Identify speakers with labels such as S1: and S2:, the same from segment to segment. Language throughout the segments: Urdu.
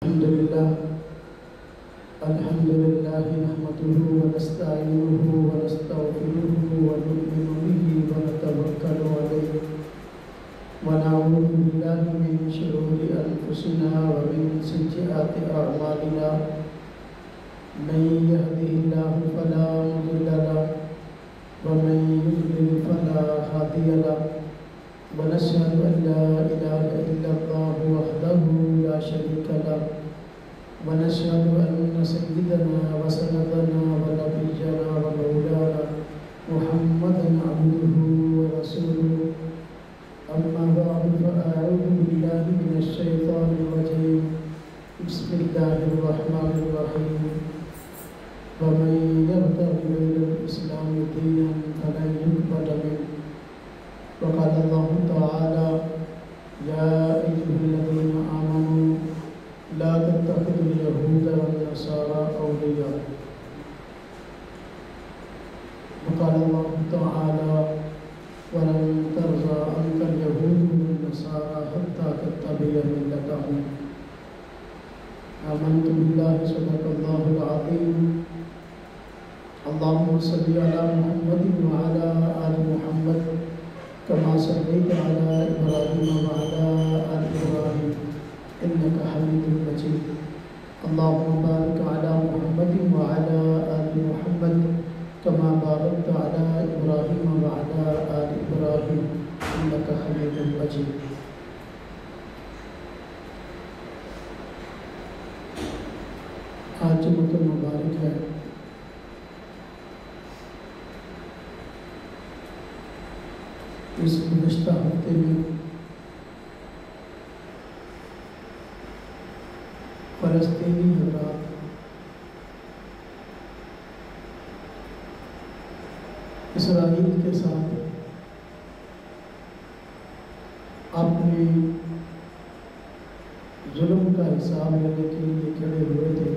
S1: الحمد لله نحمده ونستعينه ونستغفره ونؤمن به ونتوكل عليه ونعوذ بالله من شرور أنفسنا ومن سيئات أعمالنا من يهده الله فلا مضل له ومن يضلل فلا هادي له ونشهد أن لا إله إلا الله وحده لا شريك له ونشهد أن سيدنا وسندنا ونبينا ومولانا محمدا عبده ورسوله أما بعد فأعوذ بالله من الشيطان الرجيم بسم الله الرحمن الرحيم ومن يبتغي غير الإسلام دينا فلن يقبل منه وقال الله تعالى يا أيها الذين آمنوا لا تتخذوا اليهود والنصارى أولياء وقال الله تعالى ولن ترضى عنك اليهود والنصارى حتى تتبع ملتهم آمنت بالله صدق الله العظيم اللهم صل على محمد وعلى آل محمد كما صليت على إبراهيم وعلى آل إبراهيم إنك حميد مجيد اللهم بارك على محمد وعلى آل محمد كما باركت على إبراهيم وعلى آل إبراهيم إنك حميد مجيد آج جمعہ مبارک ہے اس گزشتہ ہفتے میں فلسطینی حضرات اسرائیل کے ساتھ اپنے ظلم کا حساب لینے کے لیے کھڑے ہوئے تھے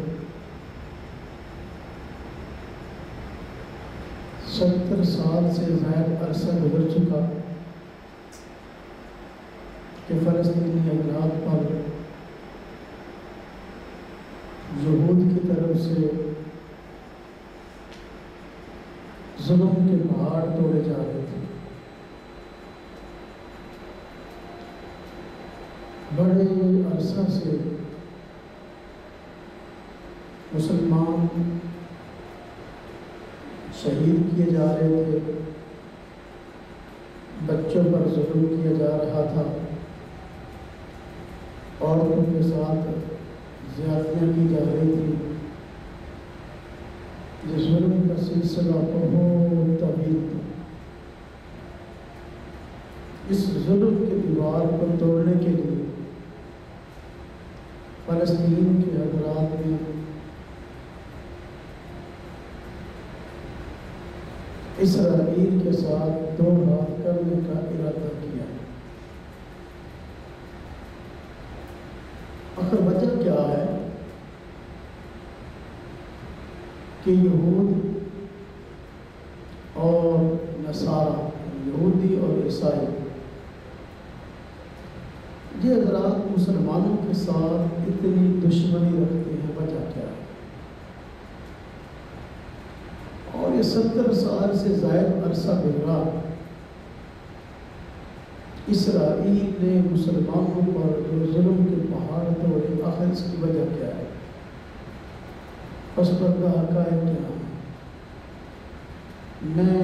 S1: 70 سال سے زائد عرصہ گزر چکا کہ فلسطینی حضرات پر یہود کی طرف سے ظلم کے پہاڑ توڑے جا رہے تھے. بڑے عرصہ سے مسلمان شہید کیے جا رہے تھے، بچوں پر ظلم کیا جا رہا تھا، عورتوں کے ساتھ زیادتیاں کی جا رہی تھی. یہ ظلم کا سلسلہ بہت طویل تھا. اس ظلم کی دیوار کو توڑنے کے لیے فلسطین کے حضرات نے اسرائیل کے ساتھ دو ہاتھ کرنے کا ارادہ کیا. آخر وجہ کیا ہے کہ یہود اور نصارہ، یہودی اور عیسائی، یہ حضرات مسلمانوں کے ساتھ اتنی دشمنی رکھتے ہیں؟ وجہ کیا ہے؟ اور یہ 70 سال سے زائد عرصہ گزرا، اسرائیل نے مسلمانوں پر جو ظلم کے پہاڑ توڑے، آخر اس کی وجہ کیا ہے؟ پس پردہ حقائق کیا ہے؟ میں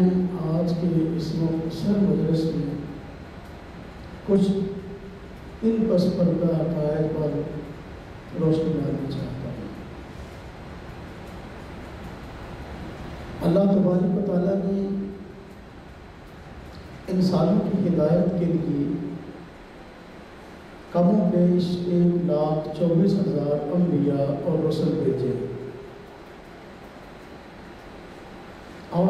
S1: آج کے اس مختصر مجلس میں کچھ ان پس پردہ حقائق پر روشنی ڈالنا چاہتا ہوں. اللہ تبارک و تعالیٰ نے انسانوں کی ہدایت کے لیے کم و بیش 1,24,000 انبیاء اور رسل بھیجے، اور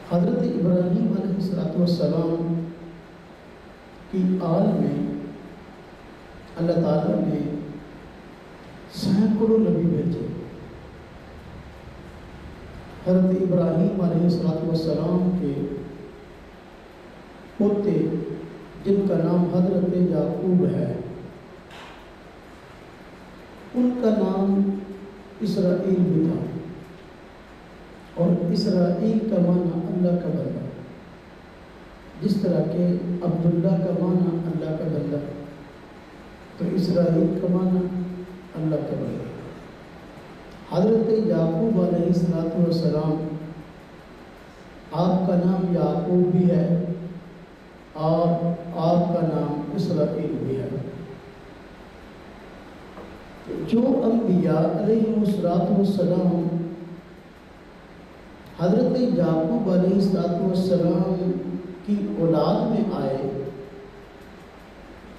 S1: حضرت ابراہیم علیہ السلام کی آل میں اللہ تعالیٰ نے سینکڑوں نبی بھیجے. حضرت ابراہیم علیہ السلام کے پوتے جن کا نام حضرت یعقوب ہے، ان کا نام اسرائیل بھی تھا، اور اسرائیل کا معنی اللہ کا بندہ، جس طرح کہ عبداللہ کا معنی اللہ کا بندہ، تو اسرائیل کا معنی اللہ کا بندہ۔ حضرت یعقوب علیہ السلام، آپ کا نام یعقوب بھی ہے اور آپ کا نام اسرائیل بھی ہے۔ جو انبیاء علیہ السلام حضرت یعقوب علیہ السلام کی اولاد میں آئے،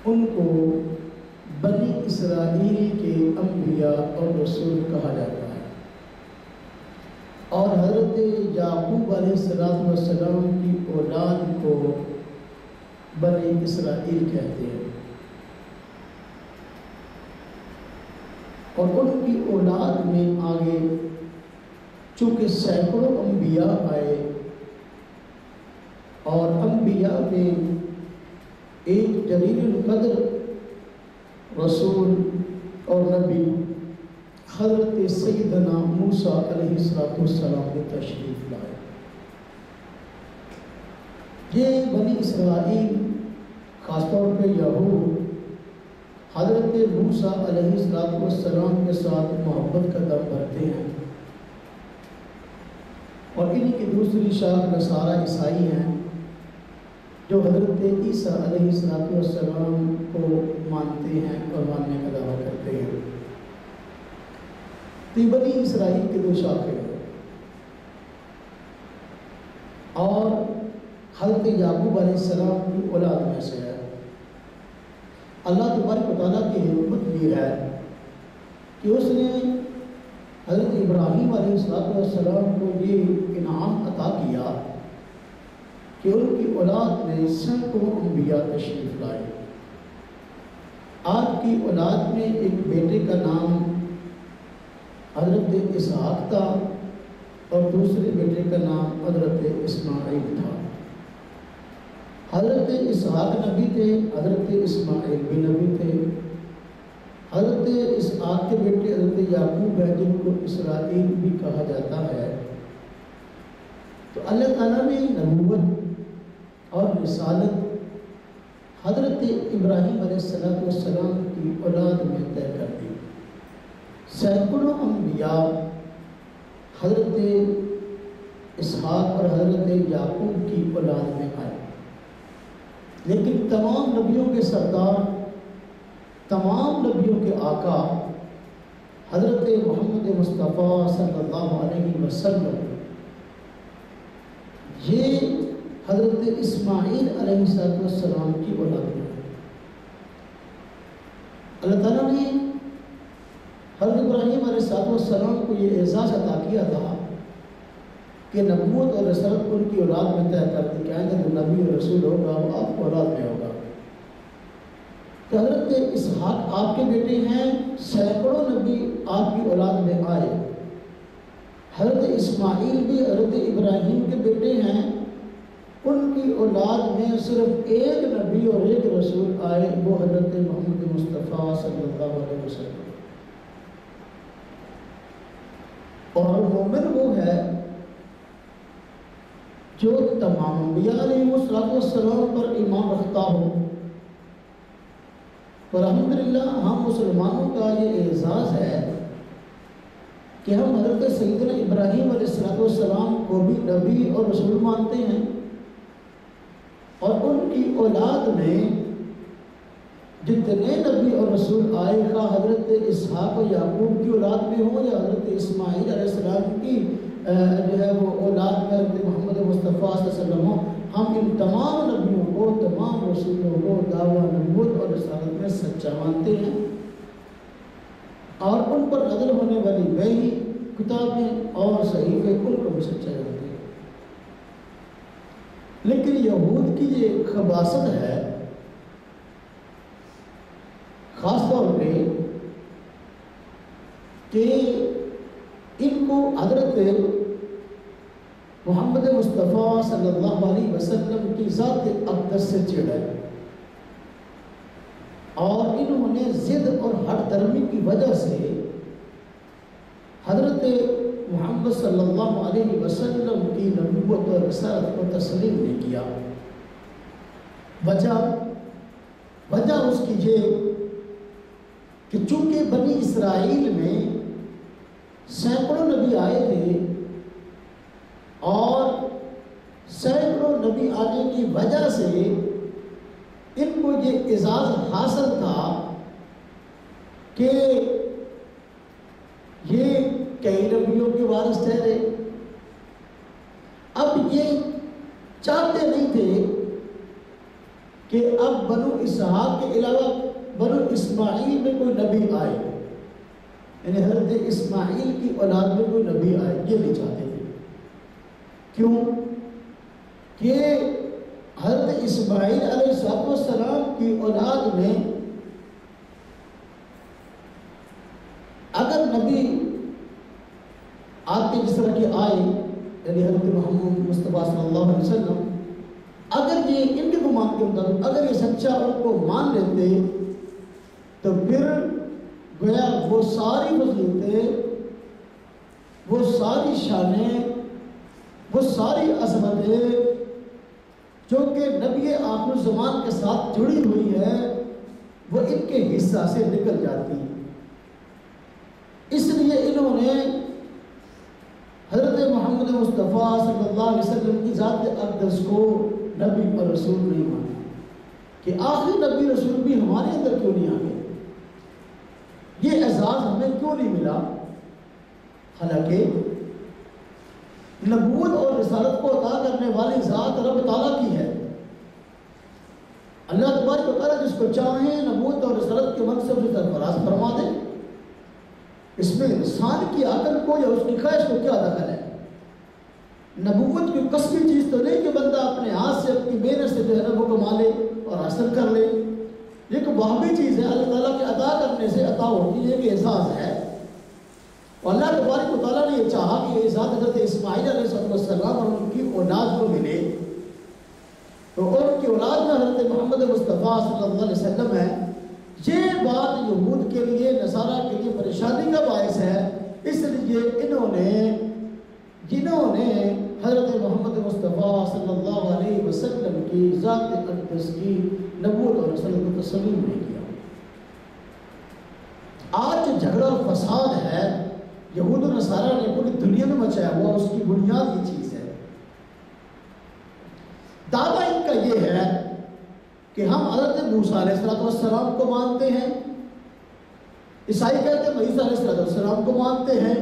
S1: ان کو بنی اسرائیل کے انبیاء اور رسول کہا جاتا ہے، اور حضرت یعقوب علیہ السلام کی اولاد کو بنی اسرائیل کہتے ہیں، اور ان کی اولاد میں آگے چونکہ سینکڑوں انبیاء آئے، اور انبیاء میں ایک جلیل القدر رسول اور نبی حضرت سیدنا موسیٰ علیہ السلام نے تشریف لائے۔ یہ بنی اسرائیل، خاص طور پہ یہود، حضرت موسیٰ علیہ السلام کے ساتھ محبت کا دم بھرتے ہیں، اور انہی کی دوسری شاخ نصارہ عیسائی ہیں، جو حضرت عیسیٰ علیہ السلام کو مانتے ہیں اور ماننے کا دعویٰ کرتے ہیں۔ تو یہ بنی اسرائیل کے دو شاخیں ہیں، اور حضرت یعقوب علیہ السلام کی اولاد میں سے ہے۔ اللہ تبارک و تعالیٰ کی حکمت یہ ہے کہ اس نے حضرت ابراہیم علیہ السلام کو یہ انعام عطا کیا کہ ان کی اولاد میں سینکڑوں انبیاء تشریف لائے۔ آپ کی اولاد میں ایک بیٹے کا نام حضرت اسحاق تھا، اور دوسرے بیٹے کا نام حضرت اسماعیل تھا۔ حضرت اسحاق نبی تھے، حضرت اسماعیل بھی نبی تھے۔ حضرت اسحاق کے بیٹے حضرت یعقوب ہے، جن کو اسرائیل بھی کہا جاتا ہے۔ تو اللہ تعالیٰ نے نبوت اور رسالت حضرت ابراہیم علیہ السلام کی اولاد میں طے کر دی۔ سینکڑوں انبیاء حضرت اسحاق اور حضرت یعقوب کی اولاد میں آئے، لیکن تمام نبیوں کے سردار، تمام نبیوں کے آقا حضرت محمد مصطفیٰ صلی اللہ علیہ وسلم، یہ حضرت اسماعیل علیہ السلام کی اولاد میں۔ اللہ تعالیٰ نے حضرت ابراہیم علیہ السلام کو یہ اعزاز عطا کیا تھا کہ نبوت اور رسالت ان کی اولاد میں طے کر دی کہ آئندہ جو نبی اور رسول ہوگا وہ آپ کو اولاد میں ہوگا۔ کہ حضرت اسحاق آپ کے بیٹے ہیں، سینکڑوں نبی آپ کی اولاد میں آئے۔ حضرت اسماعیل بھی حضرت ابراہیم کے بیٹے ہیں، ان کی اولاد میں صرف ایک نبی اور ایک رسول آئے، وہ حضرت محمد مصطفیٰ صلی اللہ علیہ وسلم۔ اور مومن وہ ہے جو تمام انبیاء علیہ السلام پر ایمان رکھتا ہو۔ تو الحمدللہ ہم مسلمانوں کا یہ اعزاز ہے کہ ہم حضرت سیدنا ابراہیم علیہ السلام کو بھی نبی اور رسول مانتے ہیں، اور ان کی اولاد میں جتنے نبی اور رسول آئے، خواہ حضرت اسحاق و یعقوب کی اولاد میں ہوں یا حضرت اسماعیل علیہ السلام کی جو ہے وہ اولاد میں حضرت محمد مصطفیٰ صلی اللہ علیہ وسلم ہوں، ہم ان تمام نبیوں کو، تمام رسولوں کو دعویٰ نبوت اور رسالت میں سچا مانتے ہیں، اور ان پر نازل ہونے والی وحی، کتابیں اور صحیفے ان کو بھی سچا جانتے ہیں۔ لیکن یہود کی یہ خباثت ہے، خاص طور پہ کہ ان کو حضرت محمد مصطفیٰ صلی اللہ علیہ وسلم کی ذات اقدس سے چڑھا ہے۔ اور انہوں نے ضد اور ہٹ درمی کی وجہ سے حضرت محمد صلی اللہ علیہ وسلم کی نبوت اور رسالت کو تسلیم نہیں کیا۔ وجہ اس کی یہ کہ چونکہ بنی اسرائیل میں سینکڑوں نبی آئے تھے اور سینکڑوں نبی آنے کی وجہ سے ان کو یہ اعزاز حاصل تھا کہ یہ کئی نبیوں کے وارث ٹھہرے۔ اب یہ چاہتے نہیں تھے کہ اب بنو اسحاق کے علاوہ بنو اسماعیل میں کوئی نبی آئے، یعنی حضرت اسماعیل کی اولاد میں کوئی نبی آئے، یہ نہیں چاہتے تھے۔ کیوں کہ حضرت اسماعیل علیہ السلام کی اولاد میں اگر نبی آتے جس طرح کے آئے، یعنی حضرت محمد مصطفیٰ صلی اللہ علیہ وسلم، اگر یہ ان کے گمان کے مطابق اگر یہ سچا ان کو مان لیتے تو پھر گویا وہ ساری فضیلتیں، وہ ساری شانیں، وہ ساری عظمتیں جو کہ نبی آخر الزمان کے ساتھ جڑی ہوئی ہے وہ ان کے حصہ سے نکل جاتی۔ اس لیے انہوں نے حضرت محمد مصطفیٰ صلی اللہ علیہ وسلم کی ذات اقدس کو نبی اور رسول نہیں مانا کہ آخری نبی رسول بھی ہمارے اندر کیوں نہیں آ گئے، یہ اعزاز ہمیں کیوں نہیں ملا، حالانکہ نبوت اور رسالت کو عطا کرنے والی ذات رب تعالیٰ کی ہے۔ اللہ تبارک و تعالیٰ جس کو چاہیں نبوت اور رسالت کے منصب سے سرفراز فرما دے، اس میں انسان کی عقل کو یا اس کی خواہش کو کیا دخل ہے؟ نبوت کوئی قصبی چیز تو نہیں کہ بندہ اپنے ہاتھ سے اپنی محنت سے جو ہے نا وہ کما لے اور حاصل کر لے، یہ ایک وہمی چیز ہے، اللہ تعالیٰ کے عطا کرنے سے عطا ہوتی ہے کہ اعزاز ہے۔ اور اللہ تبارک و تعالیٰ نے یہ چاہا کہ یہ اعزاز حضرت اسماعیل علیہ السلام اور ان کی اولاد کو ملے، تو ان کی اولاد میں حضرت محمد مصطفیٰ صلی اللہ علیہ وسلم ہے۔ یہ بات یہود کے لیے، نصارہ کے لیے پریشانی کا باعث ہے، اس لیے جنہوں نے حضرت محمد مصطفیٰ صلی اللہ علیہ وسلم کی ذات اقدس کی نبوت اور رسالت کو تسلیم نہیں کیا۔ آج جو جھگڑا اور فساد ہے یہود و نصارہ نے پوری دنیا میں مچایا ہوا، اس کی بنیاد یہ چیز ہے۔ دعویٰ ان کا یہ ہے کہ ہم حضرت موسیٰ علیہ السلام کو مانتے ہیں، عیسائی کہتے ہیں عیسیٰ علیہ السلام کو مانتے ہیں،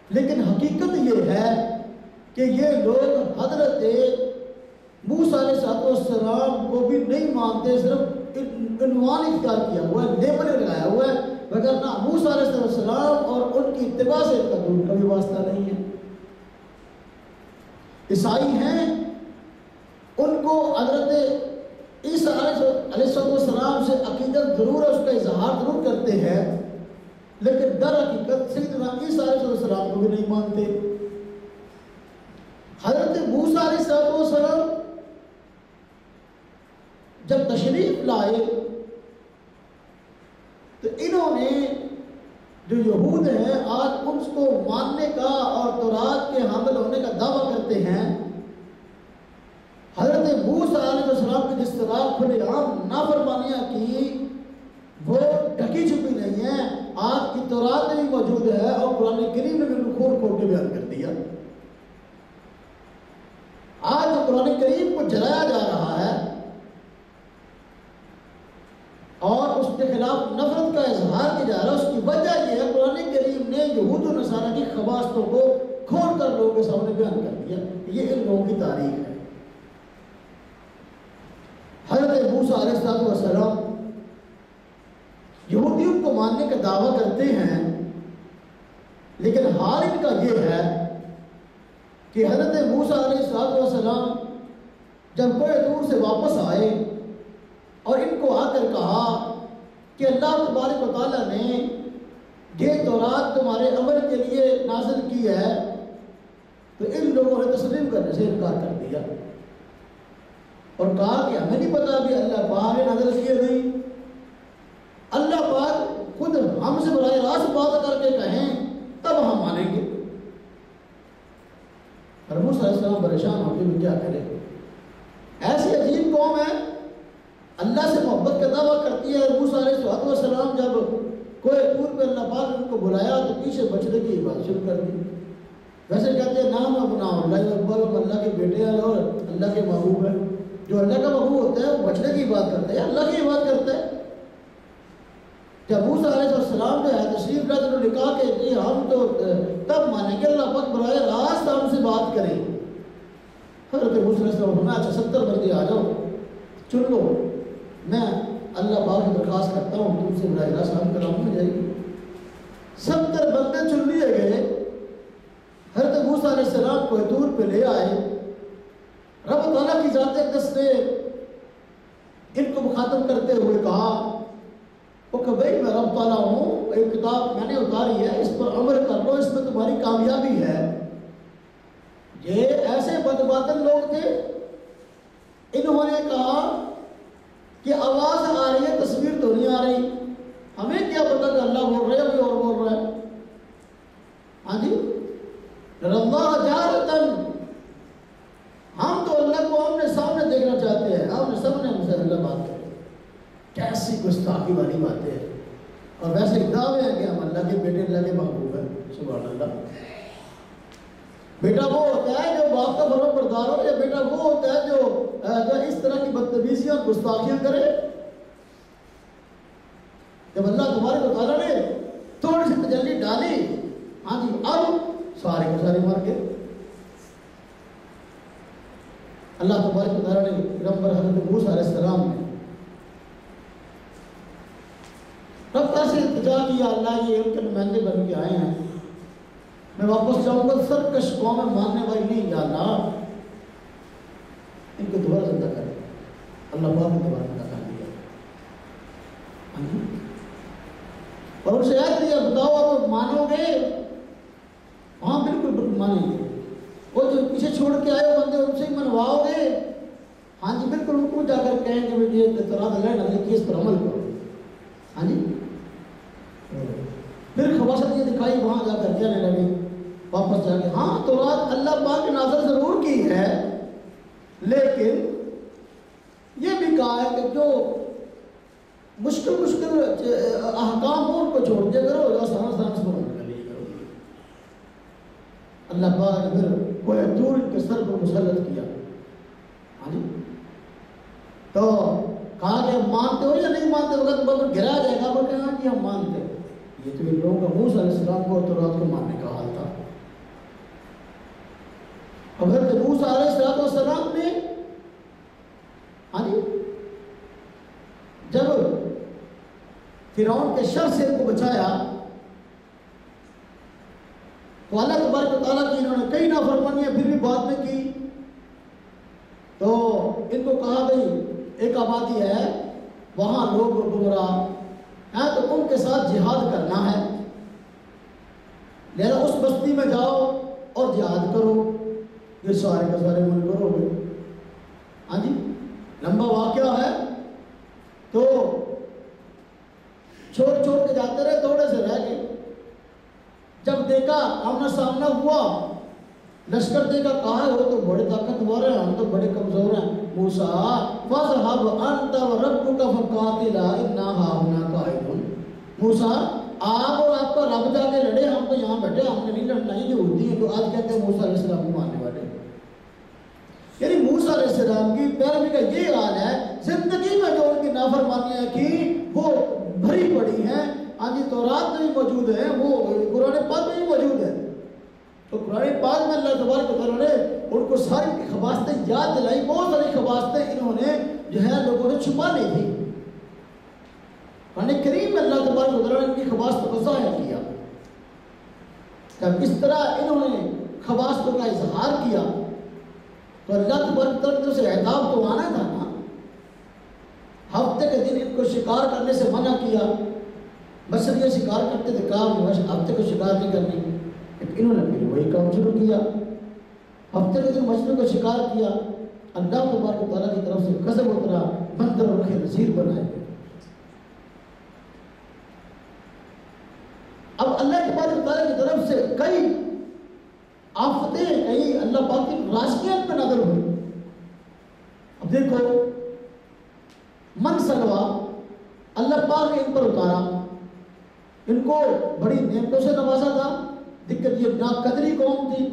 S1: لیکن حقیقت یہ ہے کہ یہ لوگ حضرت موسیٰ علیہ السلام کو بھی نہیں مانتے، صرف عنوان اختیار کیا ہوا ہے، لیبل لگایا ہوا ہے، وگرنہ موسیٰ علیہ السلام اور ان کی اتباع سے ان کا دور کا بھی واسطہ نہیں ہے۔ عیسائی ہیں، ان کو حضرت عیسیٰ علیہ السلام سے عقیدت ضرور ہے، اس کا اظہار ضرور کرتے ہیں، لیکن در حقیقت سیدنا عیسیٰ علیہ السلام کو بھی نہیں مانتے۔ حضرت موسیٰ علیہ السلام جب تشریف لائے تو انہوں نے جو یہود ہیں آج ان کو ماننے کا اور تورات کے حامل ہونے کا دعویٰ کرتے ہیں، حضرت موسیٰ علیہ السلام کی جس طرح کھلے عام نافرمانیاں کی وہ ڈھکی چھپی نہیں ہے، آج کی تورات میں بھی موجود ہے اور قرآن کریم میں بھی کھول کھول کے بیان کر دیا۔ آج قرآن کریم کو جلایا جا رہا ہے اور اس کے خلاف نفرت کا اظہار کیا جا رہا ہے، اس کی وجہ یہ ہے قرآن کریم نے یہود و نصارہ کی خباثتوں کو کھول کر لوگوں کے سامنے بیان کر دیا۔ یہ ان لوگوں کی تاریخ ہے۔ حضرت موسیٰ علیہ السلام یہودیوں کو ماننے کا دعویٰ کرتے ہیں، لیکن حال ان کا یہ ہے کہ حضرت موسیٰ علیہ السلام جب کوہ طور سے واپس آئے اور ان کو آ کر کہا کہ اللہ تبارک و تعالیٰ نے یہ تورات تمہارے عمل کے لیے نازل کی ہے، تو ان لوگوں نے تسلیم کرنے سے انکار کر دیا اور کہا کہ ہمیں نہیں پتا بھی اللہ پاک نے نازل کیے نہیں، 10 بات کر کے کہیں تب ہم مانیں گے۔ اور موسیٰ علیہ السلام پریشان ہو کے بھی کیا کرے، ایسی عجیب قوم ہے اللہ سے محبت کا دعویٰ کرتی ہے۔ موسیٰ علیہ السلام جب کوئی طور پہ اللہ پاک نے ان کو بلایا تو پیچھے بچڑے کی عبادت شروع کر دی۔ ویسے کہتے ہیں نام اپنا اللہ اکبر، اللہ کے بیٹے ہیں اور اللہ کے محبوب ہیں۔ جو اللہ کا محبوب ہوتا ہے وہ بچڑے کی عبادت کرتا ہے، اللہ کی عبادت کرتا ہے۔ جب موسیٰ علیہ السلام جو ہے تشریف لائے تو انہوں نے کہا کہ جی ہم تو تب مانیں گے اللہ پاک براہ راست ہم سے بات کریں۔ حضرت موسیٰ علیہ السلام نے اچھا 70 بندے آ جاؤ چن لو، میں اللہ پاک کی درخواست کرتا ہوں تم سے براہ راست ہم کلام ہو جائے گی۔ 70 بندے چن لیے گئے، حضرت موسیٰ علیہ السلام کو طور پہ لے آئے۔ رب تعالیٰ کی ذات اقدس نے ان کو مخاطب کرتے ہوئے کہا کہ بھائی میں رب تعالیٰ ہوں، ایک کتاب میں نے اتاری ہے، اس پر عمل کر لو، اس میں تمہاری کامیابی ہے۔ یہ ایسے بدباطن لوگ تھے، انہوں نے کہا کہ آواز آ رہی ہے تصویر تو نہیں آ رہی، ہمیں کیا پتا کہ اللہ بول رہا ہے کوئی اور بول رہا ہے۔ ہاں جی اللہ جارتن، ہم تو اللہ کو آمنے سامنے دیکھنا چاہتے ہیں، آمنے سامنے ہم سے اللہ بات کریں۔ کیسی گستاخی والی باتیں ہیں، اور ویسے دعوے ہیں کہ ہم اللہ کے بیٹے اللہ کے محبوب ہیں۔ سبحان اللہ۔ بیٹا وہ ہوتا ہے جو باپ کا فرما بردار ہو، یا بیٹا وہ ہوتا ہے جو اس طرح کی بدتمیزیاں گستاخیاں کرے؟ جب اللہ تبارک و تعالیٰ نے تھوڑی سی تجلی ڈالی، ہاں جی اب سارے کے سارے مر گئے۔ اللہ تبارک و تعالیٰ نے پیغمبر حضرت موسیٰ علیہ السلام نے رب تعالیٰ سے التجا کیا، اللہ یہ ان کے نمائندے بن کے آئے ہیں، میں واپس جاؤں گا، سرکش قوم ماننے والی نہیں، یا اللہ ان کو دوبارہ زندہ کر۔ اللہ پاک نے دوبارہ زندہ کر دیا، اور ان سے عہد دیا بتاؤ آپ مانو گے؟ ہاں بالکل بالکل مانیں گے۔ وہ جو پیچھے چھوڑ کے آئے بندے ان سے ہی منواؤ گے؟ ہاں جی بالکل، ان کو جا کر کہیں کہ یہ تورات ہے نہ کہ اس پر عمل کرو۔ ہاں جی پھر خباثت یہ دکھائی، وہاں جا کر کہنے لگے واپس جا کے، ہاں تورات اللہ پاک نے نازل ضرور کی ہے، لیکن یہ بھی کہا ہے کہ جو مشکل احکام ہو ان کو چھوڑ دیا کرو، جو آسان آسان اس پر عمل کر لیا کرو۔ اللہ پاک نے پھر کوئی دور ان کے سر پر مسلط کیا۔ ہاں جی تو کہا کہ ہم مانتے ہو یا نہیں مانتے، وقت بابر گرا جائے گا، وہ کہا کہ ہم مانتے۔ یہ تو ان لوگوں کا موسیٰ علیہ السلام کو تورات کو ماننے کا حال تھا۔ حضرت موسیٰ علیہ السلام نے ہاں جی جب فرعون کے شر سے ان کو بچایا تو اللہ تبارک و تعالیٰ کی انہوں نے کئی نافرمانیاں پھر بھی بعد میں کی، تو ان کو کہا بھئی ایک آبادی ہے وہاں لوگ گمراہ ہیں تو ان کے ساتھ جہاد کرنا ہے، لہذا اس بستی میں جاؤ اور جہاد کرو۔ یہ سارے کا سارے مل کرو گے۔ ہاں جی لمبا واقعہ ہے، تو چھوڑ کے جاتے رہے، تھوڑے سے رہ گئے۔ جب دیکھا آمنا سامنا ہوا، لشکر دیکھا، کہا ہو تو بڑے طاقتور ہیں، ہم تو بڑے کمزور ہیں۔ موسیٰ فَاذْهَبْ أَنْتَ وَرَبُّكَ فَقَاتِلَا إِنَّا هَاهُنَا قَاعِدُونَ۔ موسیٰ آپ اور آپ کا رب جا کے لڑے، ہم تو یہاں بیٹھے، ہم نے نہیں لڑنا۔ یہ یہودی ہیں جو آج کہتے ہیں موسیٰ علیہ السلام کو ماننے والے، یعنی موسیٰ علیہ السلام کی پیروی کا یہ حال ہے، زندگی میں جو ان کی نافرمانیاں کی وہ بھری پڑی ہیں۔ ہاں جی تورات میں بھی موجود ہیں، وہ قرآن پاک میں بھی موجود ہے، تو قرآن پاک میں اللہ تبارک و تعالیٰ نے ان کو ساری خباستیں یاد دلائی۔ بہت ساری خباستیں انہوں نے جو ہے لوگوں نے چھپا لی تھی، قرآن کریم میں اللہ تبارک و تعالیٰ نے ان کی خباستوں کو ظاہر کیا۔ جب اس طرح انہوں نے خباستوں کا اظہار کیا تو اللہ تبارک و تعالیٰ سے عذاب تو آنا تھا نا۔ ہفتے کے دن ان کو شکار کرنے سے منع کیا، مچھلیاں شکار کرتے تھے، کام ہفتے کو شکار نہیں کرنی، انہوں نے پھر وہی کام شروع کیا، ہفتے کے دن مچھلیوں کو شکار کیا۔ اللہ تبارک و تعالیٰ کی طرف سے غضب اترا، بندر اور خنزیر بنائے گئے۔ اب اللہ تبارک و تعالیٰ کی طرف سے کئی آفتیں، کئی اللہ پاک کی راشنیت پہ نظر ہوئی. اب دیکھو من سلوا اللہ پاک نے ان پر اتارا، ان کو بڑی نعمتوں سے نوازا تھا. دقت یہ نا قدری قوم تھی.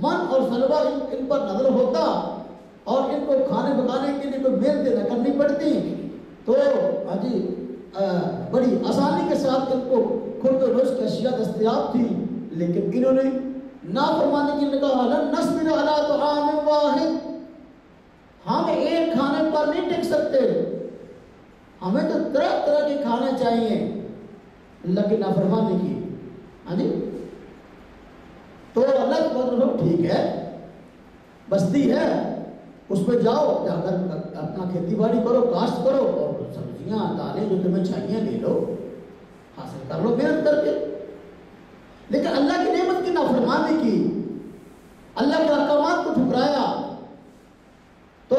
S1: من اور سلوا ان پر نظر ہوتا اور ان کو کھانے پکانے کے لیے کوئی محنتیں نہ کرنی پڑتی تو بڑی آسانی کے ساتھ ان کو خرد و نوش کی اشیاء دستیاب تھی. لیکن انہوں نے نافرمانی کی کہا لن نصبر علی طعام واحد، ہم ایک کھانے پر نہیں ٹک سکتے، ہمیں تو طرح طرح کے کھانے چاہیے. اللہ کی نافرمانی کی. تو اللہ کو ٹھیک ہے، بستی ہے اس پہ جاؤ، جا کر اپنا کھیتی باڑی کرو، کاشت کرو اور سبزیاں دالیں جو تمہیں چاہیے لے لو، حاصل کر لو محنت کر کے. لیکن اللہ کی نعمت کی نافرمانی کی، اللہ کے احکامات کو ٹھکرایا تو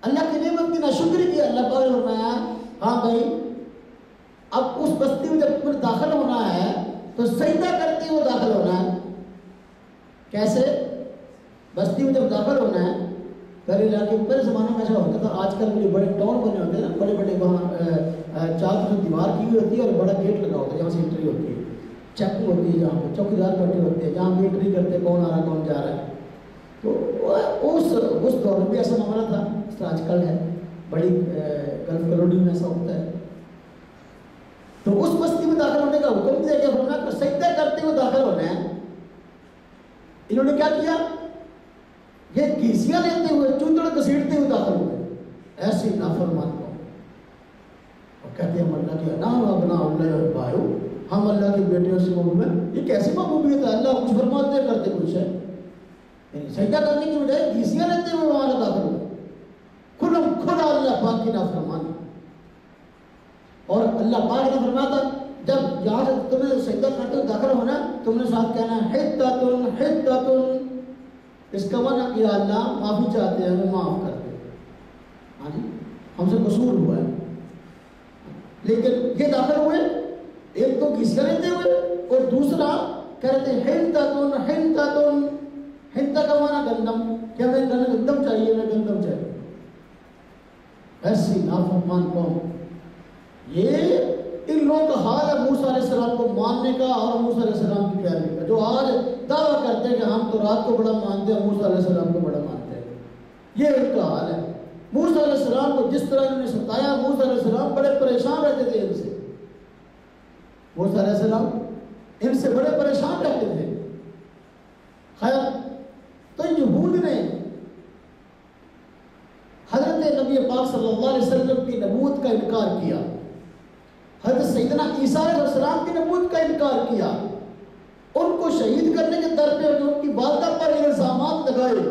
S1: اللہ کی نعمت کی ناشکری کی. اللہ پاک نے فرمایا ہاں بھائی اب اس بستی میں جب تمہیں داخل ہونا ہے تو سجدہ کرتے ہوئے داخل ہونا ہے. کیسے؟ بستی میں جب داخل ہونا ہے، پہلے علاقے پہلے زمانے میں ایسا ہوتا تھا. آج کل جو بڑے ٹاؤن بنے ہوتے ہیں نا، بڑے بڑے وہاں چار طرف دیوار کی ہوئی ہوتی ہے اور بڑا گیٹ لگا ہوتا ہے جہاں سے انٹری ہوتی ہے، چیکنگ ہوتی ہے، جہاں پہ چوکیدار بیٹھے ہوتے ہیں، جہاں پہ انٹری کرتے ہیں کون آ رہا کون جا رہا ہے. تو اس دور میں بھی ایسا معاملہ تھا جس طرح آج کل ہے. بڑی گلف کالونی میں ایسا ہوتا ہے. تو اس بستی میں داخل ہونے کا حکم دیا گیا، فرمایا کہ سجدہ کرتے ہوئے داخل ہونا ہے. انہوں نے کیا کیا؟ یہ گھیسیاں لیتے ہوئے، چوتڑ گھسیٹتے ہوئے داخل ہوئے. ایسی نافرمان کو اور کہتے ہیں ہم اللہ کے نام ابنا اللہ بھائیو، ہم اللہ کے بیٹے سے محبوب ہیں. یہ کیسی محبوبیت ہے؟ اللہ کچھ فرماتے کرتے کچھ ہے. سجدہ کرنے کی بجائے گھیسیاں لیتے ہوئے وہاں داخل ہوئے. کھلا اللہ پاک کی نافرمانی. اور اللہ پاک نے فرمایا تھا جب یہاں سے تمہیں سجدہ کرتے ہوئے داخل ہونا تم نے ساتھ کہنا ہے حدتن حدتن. اس کا معنی کہ اللہ معافی چاہتے ہیں، ہمیں معاف کر دے. ہاں جی ہم سے قصور ہوا ہے. لیکن یہ داخل ہوئے، ایک تو گھسیاں لیتے ہوئے اور دوسرا کہتے ہیں حنتتن حنتتن. ہنتا کا معنی گندم، کہ ہمیں گندم چاہیے، ہمیں گندم چاہیے. ایسی نافرمان قوم. یہ ان لوگوں کا حال ہے موسیٰ علیہ السلام کو ماننے کا اور موسیٰ علیہ السلام کی پیروی کا، جو آج دعویٰ کرتے ہیں کہ ہم تو رات کو بڑا مانتے ہیں، موسیٰ علیہ السلام کو بڑا مانتے ہیں. یہ ان کا حال ہے. موسیٰ علیہ السلام کو جس طرح انہوں نے ستایا، موسیٰ علیہ السلام بڑے پریشان رہتے تھے ان سے. موسیٰ علیہ السلام ان سے بڑے پریشان رہتے تھے. خیر تو یہود نے حضرت نبی پاک صلی اللہ علیہ وسلم کی نبوت کا انکار کیا، حضرت سیدنا عیسیٰ علیہ السلام کی نبوت کا انکار کیا. ان کو شہید کرنے کے در پہ ان کی والدہ پر الزامات لگائے.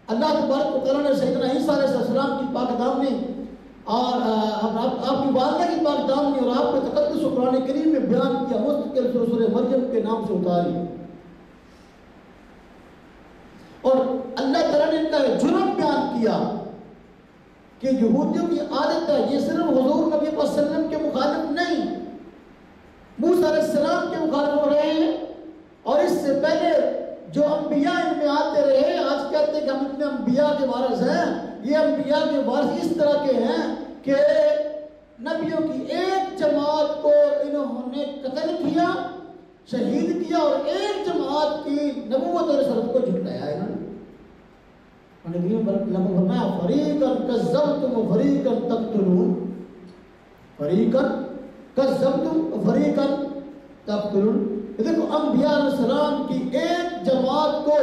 S1: اللہ تبارک و تعالیٰ نے سیدنا عیسیٰ علیہ السلام کی پاک دامنی اور آپ کی والدہ کی پاک دامنی اور آپ کے تقدس و قرآن کریم میں بیان کیا، مستقل سورہ مریم کے نام سے اتاری. اور اللہ تعالیٰ نے ان کا جرم بیان کیا کہ یہودیوں کی عادت ہے، یہ صرف حضور نبی صلی اللہ علیہ وسلم کے مخالف نہیں، موسیٰ علیہ السلام کے مخالف ہو رہے ہیں. اور اس سے پہلے جو انبیاء ان میں آتے رہے، آج کہتے ہیں کہ ہم اتنے انبیاء کے وارث ہیں. یہ انبیاء کے وارث اس طرح کے ہیں کہ نبیوں کی ایک جماعت کو انہوں نے قتل کیا، شہید کیا، اور ایک جماعت کی نبوت اور رسالت کو جھٹلایا ہے. فرمایا فریقاً کذبتم وفریقاً تقتلون، فریقاً کذبتم وفریقاً تقتلون. دیکھو انبیاء علیہ السلام کی ایک جماعت کو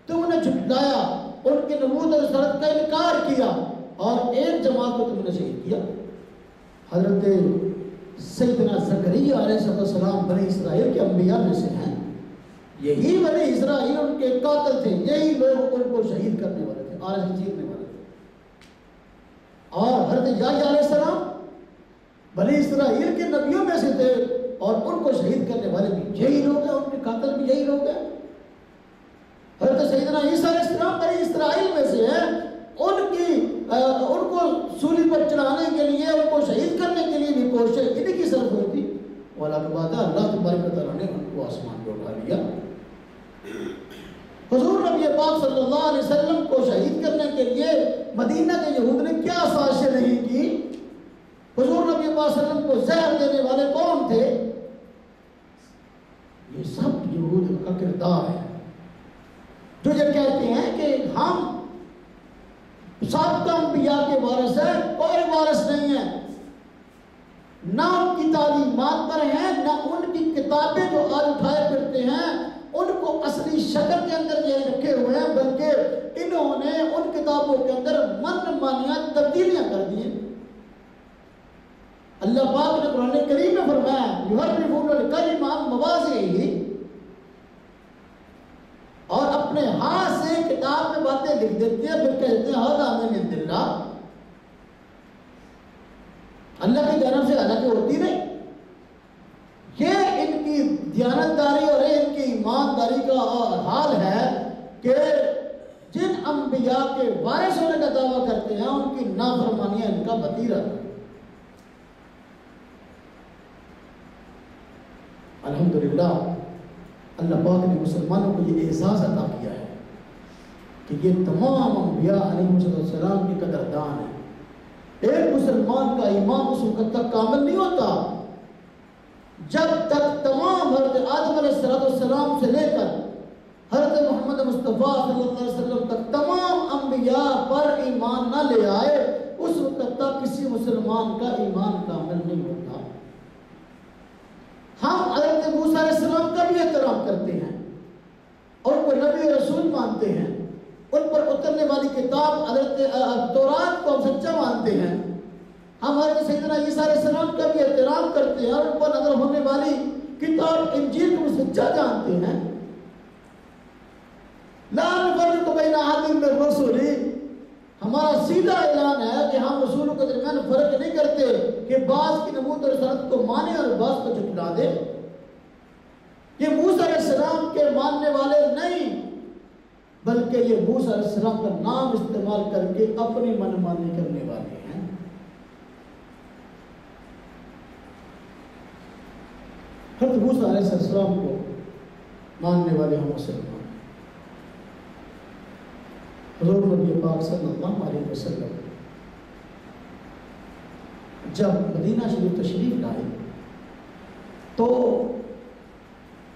S1: تم نے جھٹلایا، ان کی نبوت اور رسالت کا انکار کیا، اور ایک جماعت کو تم نے شہید کیا. حضرت سیدنا زکریا علیہ السلام بنی اسرائیل کے انبیاء میں سے ہیں. یہی بنی اسرائیل ان کے قاتل تھے، یہی لوگ ان کو شہید کرنے والے تھے، آرز چیرنے والے تھے. اور حضرت یحییٰ علیہ السلام بنی اسرائیل کے نبیوں میں سے تھے، اور ان کو شہید کرنے والے بھی یہی لوگ ہیں، ان کے قاتل بھی یہی لوگ ہیں. حضرت سیدنا عیسیٰ علیہ السلام بنی اسرائیل میں سے ہیں، ان کو سولی پر چڑھانے کے لیے، ان کو شہید کرنے کے لیے بھی کوشش انہیں کی صرف ہوئی تھی، والا کے بعد اللہ تبارک و تعالیٰ نے ان کو آسمان پہ اٹھا لیا۔ حضور نبی پاک صلی اللہ علیہ وسلم کو شہید کرنے کے لیے مدینہ کے یہود نے کیا سازشیں نہیں کی؟ حضور نبی پاک صلی اللہ علیہ وسلم کو زہر دینے والے کون تھے؟ یہ سب یہود کا کردار ہے، جو یہ کہتے ہیں کہ ہم سابقہ انبیاء کے وارث ہیں۔ کوئی وارث نہیں ہے، نہ ان کی تعلیمات پر ہیں، نہ ان کی کتابیں جو آج اٹھائے پھرتے ہیں ان کو اصلی شکل کے اندر یہ رکھے ہوئے ہیں، بلکہ انہوں نے ان کتابوں کے اندر من مانیاں تبدیلیاں کر دی ہیں۔ اللہ پاک نے قرآن کریم میں فرمایا یحرفون الکلم عن مواضعہ، اور اپنے ہاتھ سے کتاب میں باتیں لکھ دیتے ہیں، پھر کہتے ہیں ھذا من عند اللہ، اللہ کی جانب سے حالانکہ ہوتی نہیں۔ یہ ان کی دیانتداری اور ان کی ایمانداری کا حال ہے کہ جن انبیاء کے وارث ہونے کا دعویٰ کرتے ہیں ان کی نافرمانیاں ان کا وتیرہ ہے۔ الحمدللہ اللہ پاک نے مسلمانوں کو یہ احساس عطا کیا ہے کہ یہ تمام انبیاء علیہ السلام کی قدردان ہیں۔ ایک مسلمان کا ایمان اس وقت تک کامل نہیں ہوتا جب تک تمام حضرت آدم علیہ السلام سے لے کر حضرت محمد مصطفیٰ صلی اللہ علیہ وسلم تک تمام انبیاء پر ایمان نہ لے آئے، اس وقت تک کسی مسلمان کا ایمان کامل نہیں ہوتا۔ ہم حضرت موسیٰ علیہ السلام کا بھی احترام کرتے ہیں اور ان کو نبی اور رسول مانتے ہیں، ان پر اترنے والی کتاب حضرت تورات کو ہم سچا مانتے ہیں۔ ہم حضرت سیدنا عیسیٰ علیہ السلام کا بھی احترام کرتے ہیں اور ان پر نازل ہونے والی کتاب انجیل کو سچا جانتے ہیں۔ لا نفرق بین احد من الرسل، ہمارا سیدھا اعلان ہے کہ ہم رسولوں کے درمیان فرق نہیں کرتے کہ بعض کی نبوت اور رسالت کو مانے اور بعض کو جھٹلا دے۔ یہ موسیٰ علیہ السلام کے ماننے والے نہیں، بلکہ یہ موسیٰ علیہ السلام کا نام استعمال کر کے اپنی من مانی کرنے والے ہیں۔ حضرت موسیٰ علیہ السلام کو ماننے والے ہم مسلمان۔ حضور نبی پاک صلی اللہ علیہ وسلم جب مدینہ شریف تشریف لائے تو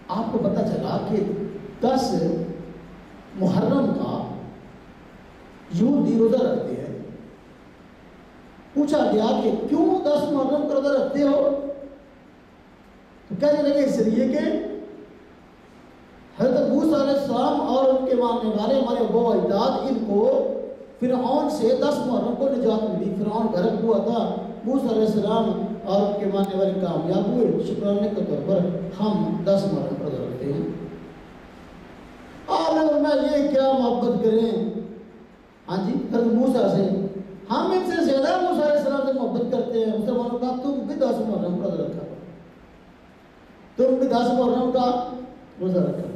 S1: آپ کو پتہ چلا کہ 10 محرم کا یہودی روزہ رکھتے ہیں۔ پوچھا گیا کہ کیوں 10 محرم کا روزہ رکھتے ہو؟ تو کہنے لگے اس لیے کہ حضرت موسیٰ علیہ السلام اور ان کے ماننے والے ہمارے ابا و اجداد ان کو فرعون سے 10 محرم کو نجات ملی۔ فرعون غرق ہوا تھا، موسیٰ علیہ السلام اور ان کے ماننے والے کامیاب ہوئے، شکرانے کے طور پر ہم 10 محرم پر رکھتے ہیں۔ آپ نے فرمایا یہ کیا محبت کریں، ہاں جی حضرت موسیٰ سے، ہم ان سے زیادہ موسیٰ علیہ السلام سے محبت کرتے ہیں۔ مسلمانوں کا تم بھی 10 محرم پر رکھا، تم بھی 10 محرم کا روزہ رکھا۔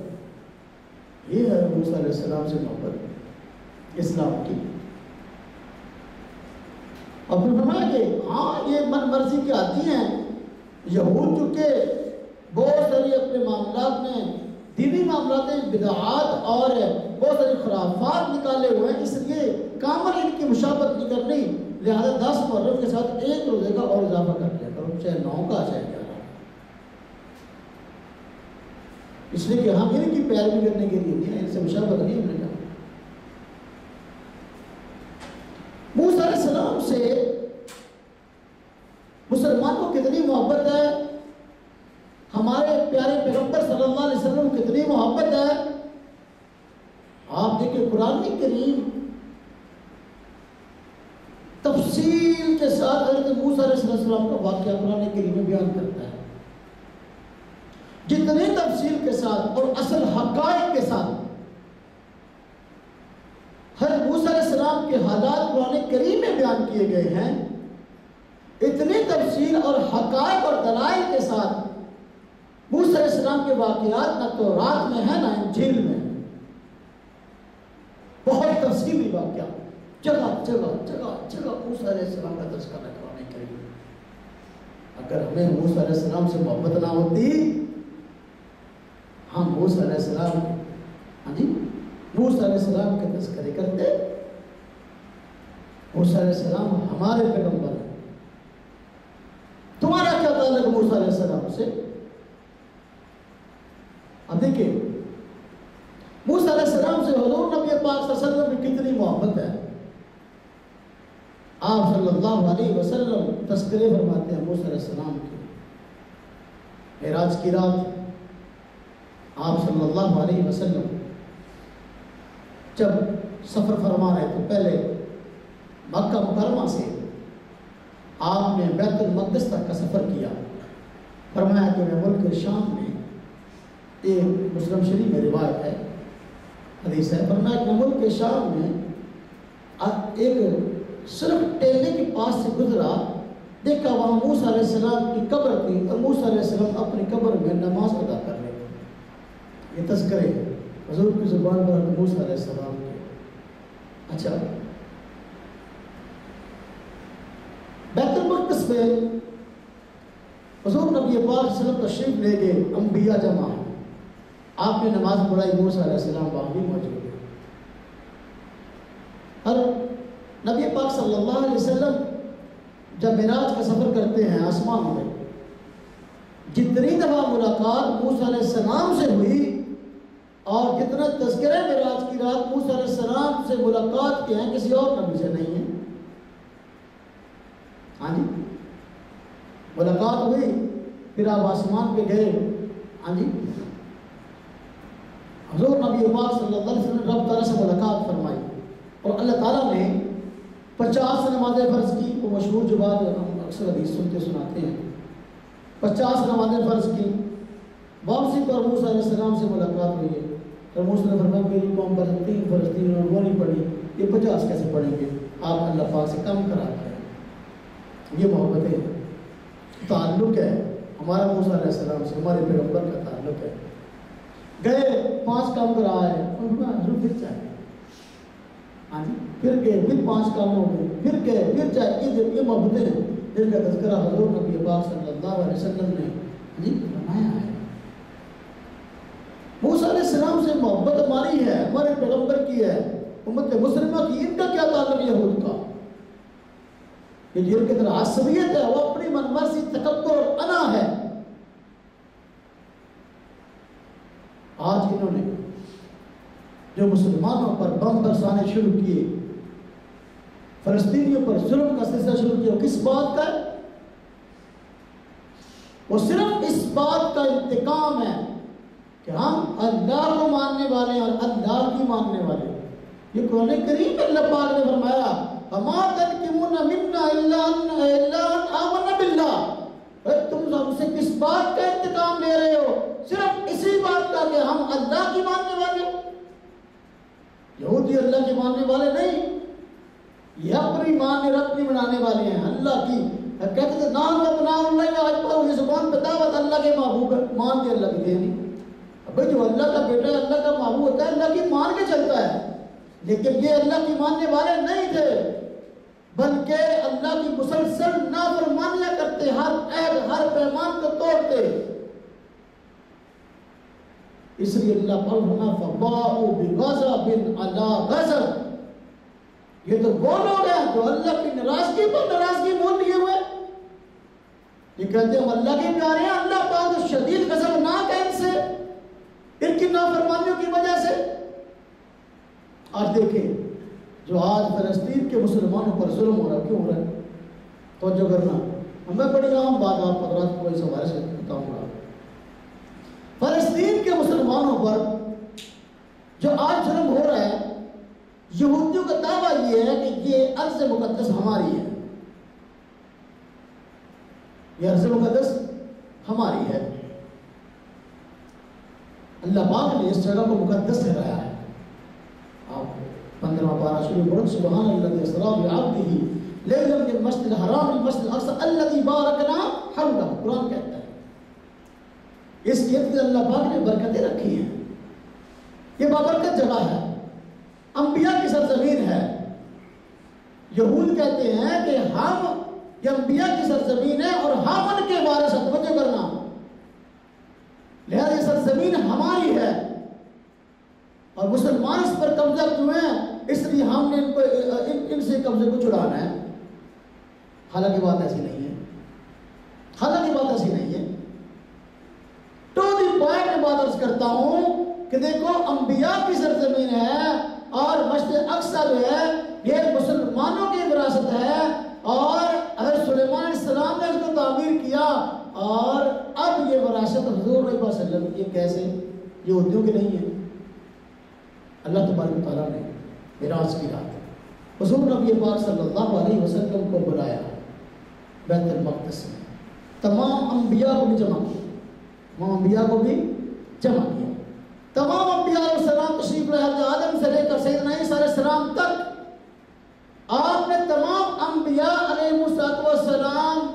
S1: یہ ہے موسیٰ علیہ السلام سے محبت اسلام کی۔ اور پھر فرمایا کہ ہاں یہ من مرضی کے عادی ہیں، یہود چونکہ بہت ساری اپنے معاملات میں دینی معاملات میں بدعات اور بہت ساری خرافات نکالے ہوئے ہیں، اس لیے کامل ان کی مشابہت نہیں کرنی، لہذا 10 محرم کے ساتھ ایک روزے کا اور اضافہ کر لیا کرو، چاہے 9 کا چاہے 11، اس لیے کہ ہم ان کی پیروی کرنے کے لیے نہیں ہیں، ان سے مشابہت نہیں ہم نے کہا۔ موسیٰ علیہ السلام سے مسلمانوں کو کتنی محبت ہے، ہمارے پیارے پیغمبر صلی اللہ علیہ وسلم کو کتنی محبت ہے۔ آپ دیکھیں قرآن کریم تفصیل کے ساتھ حضرت موسیٰ علیہ السلام کا واقعہ قرآن کریم میں بیان کرتا ہے، جتنی تفصیل کے ساتھ اور اصل حقائق کے ساتھ حضرت موسیٰ علیہ السلام کے حالات قرآن کریم میں بیان کیے گئے ہیں، اتنی تفصیل اور حقائق اور دلائل کے ساتھ موسیٰ علیہ السلام کے واقعات نہ تورات میں ہے نہ انجیل میں، بہت تفصیلی واقعہ، جگہ جگہ جگہ جگہ موسیٰ علیہ السلام کا تذکرہ قرآن کریم۔ اگر ہمیں موسیٰ علیہ السلام سے محبت نہ ہوتی، ہم موسیٰ علیہ السلام موسیٰ علیہ السلام کے تذکرے کرتے؟ موسیٰ علیہ السلام ہمارے پیغمبر ہیں، تمہارا کیا تعلق موسیٰ علیہ السلام سے؟ اب دیکھیں موسیٰ علیہ السلام سے حضور نبی پاک صلی اللہ علیہ وسلم کی کتنی محبت ہے۔ آپ صلی اللہ علیہ وسلم تذکرے فرماتے ہیں موسیٰ علیہ السلام کے۔ معراج کی رات آپ صلی اللہ علیہ وسلم جب سفر فرما رہے تو پہلے مکہ مکرمہ سے آپ نے بیت المقدس تک کا سفر کیا۔ فرمایا کہ میں ملک شام میں، یہ مسلم شریف میں روایت ہے، حدیث ہے، فرمایا کہ ملک شام میں ایک صرف ٹیلے کے پاس سے گزرا، دیکھا وہاں موسیٰ علیہ السلام کی قبر تھی اور موسیٰ علیہ السلام اپنی قبر میں نماز ادا کر رہے تھے۔ یہ تذکرے حضور کی زبان پر موسیٰ علیہ السلام کے۔ اچھا، بیت المقدس میں حضور نبی پاک صلی اللہ علیہ وسلم تشریف لے گئے، انبیاء جمع ہیں، آپ نے نماز پڑھائی، موسیٰ علیہ السلام وہاں بھی موجود ہے۔ اور نبی پاک صلی اللہ علیہ وسلم جب معراج کا سفر کرتے ہیں آسمان میں، جتنی دفعہ ملاقات موسیٰ علیہ السلام سے ہوئی اور جتنا تذکرہ معراج کی رات موسیٰ علیہ السلام سے ملاقات کے ہیں، کسی اور نبی سے نہیں ہے۔ ہاں جی، ملاقات ہوئی، پھر آپ آسمان پہ گئے، ہاں جی، حضور نبی پاک صلی اللہ علیہ وسلم رب تعالیٰ سے ملاقات فرمائی اور اللہ تعالیٰ نے 50 نمازیں فرض کی۔ وہ مشہور جو بات ہم اکثر حدیث سنتے سناتے ہیں، 50 نمازیں فرض کی۔ واپسی پر موسیٰ علیہ السلام سے ملاقات ہوئی ہے اور موسیٰ نے فرمایا میری قوم پر 3 فرض تھی، انہوں نے وہ نہیں پڑھی، یہ 50 کیسے پڑھیں گے؟ آپ اللہ پاک سے کم کرا ہے۔ یہ محبتیں تعلق ہے ہمارا موسیٰ علیہ السلام سے، ہمارے پیغمبر کا تعلق ہے۔ گئے 5 کام کرا ہے، حضور پھر چاہے، ہاں جی، پھر گئے، پھر 5 کام ہو گئے، پھر گئے، پھر چاہے۔ یہ محبتیں ہیں جن کا تذکرہ حضور نبی پاک صلی اللہ علیہ وسلم نے جی فرمایا ہے۔ موسیٰ علیہ السلام سے محبت ہماری ہے، ہمارے پیغمبر کی ہے، امت مسلمہ کی۔ ان کا کیا تعلق یہود کا؟ کہ جن کے اندر عصبیت ہے، وہ اپنی من مرضی، تکبر اور انا ہے۔ آج انہوں نے جو مسلمانوں پر بم برسانے شروع کیے، فلسطینیوں پر ظلم کا سلسلہ شروع کیا، کس بات کا ہے؟ وہ صرف اس بات کا انتقام ہے کہ ہم اللہ کو ماننے والے ہیں اور اللہ کی ماننے والے ہیں۔ یہ قرآن کریم میں اللہ پاک نے فرمایا وَمَا تَنْقِمُونَ مِنَّا إِلَّا أَنْ آمَنَّا بِاللَّهِ۔ تم ہم سے کس بات کا انتقام لے رہے ہو؟ صرف اسی بات کا کہ ہم اللہ کی ماننے والے ہیں۔ یہودی اللہ کے ماننے والے نہیں، یہ اپنی مان ربنی بنانے والے ہیں، اللہ کی کہتے تھے نام ابناء اللہ احباؤہ، یہ زبان پہ دعوت اللہ کے محبوب ہے، مان کے اللہ کی دے نہیں۔ اب جو اللہ کا بیٹا ہے، اللہ کا محبوب ہوتا ہے، اللہ کی مان کے چلتا ہے، لیکن یہ اللہ کی ماننے والے نہیں تھے، بلکہ اللہ کی مسلسل نافرمانیاں کرتے، ہر عہد ہر پیمان کو توڑتے۔ اس لیے اللہ فرمایا فَبَاءُوا بِغَضَبٍ عَلَىٰ غَضَبٍ۔ یہ تو وہ لوگ ہیں جو اللہ کی ناراضگی پر ناراضگی مول لیے ہوئے۔ یہ کہتے ہیں ہم اللہ کے پیارے ہیں، اللہ پاک شدید غضبناک ہے ان سے، ان کی نافرمانیوں کی وجہ سے۔ آج دیکھیں جو آج فلسطین کے مسلمانوں پر ظلم ہو رہا ہے، کیوں ہو رہا ہے؟ توجہ کرنا، میں بڑی عام بات آپ حضرات کو اس حوالے سے بتاؤں گا۔ فلسطین کے مسلمانوں پر جو آج ظلم ہو رہا ہے، یہودیوں کا دعویٰ یہ ہے کہ یہ ارض مقدس ہماری ہے، یہ ارض مقدس ہماری ہے۔ اللہ پاک نے اس جگہ کو مقدس ٹھہرایا ہے۔ آپ 15واں پارہ شروع کرو، سبحان الذی اسریٰ بعبدہ لیلا من المسجد الحرام الى المسجد الاقصى الذی بارکنا حولہ۔ قرآن کہتا ہے اس کے اندر اللہ پاک نے برکتیں رکھی ہیں، یہ بابرکت جگہ ہے، انبیاء کی سرزمین ہے۔ یہود کہتے ہیں کہ ہم یہ انبیاء کی سرزمین ہے اور ہم ان کے وارث ہیں. توجہ کرنا، لہذا یہ سرزمین ہماری ہے اور مسلمان اس پر قبضہ کیوں ہیں، اس لیے ہم نے ان سے قبضے کو چھڑانا ہے. حالانکہ بات ایسی نہیں ہے، حالانکہ بات ایسی نہیں ہے. ٹو دی پوائنٹ میں بات عرض کرتا ہوں کہ دیکھو انبیاء کی سرزمین ہے اور مسجد اقصی جو ہے یہ مسلمانوں کی وراثت ہے اور حضرت سلیمان علیہ السلام نے اس کو تعمیر کیا اور اب یہ وراثت حضور صلی اللہ علیہ وسلم کی. کیسے؟ یہ یہودیوں کی نہیں ہے. اللہ تبارک و تعالیٰ نے معراج کی رات حضور نبی پاک صلی اللہ علیہ وسلم کو بلایا بیت المقدس میں، تمام انبیاء کو بھی جمع کیا، تمام انبیاء کو بھی جمع کیا. تمام انبیاء علیہ السلام تشریف لائے، حضرت آدم سے لے کر سیدنا عیسیٰ علیہ السلام تک آپ نے تمام انبیاء علیہ السلام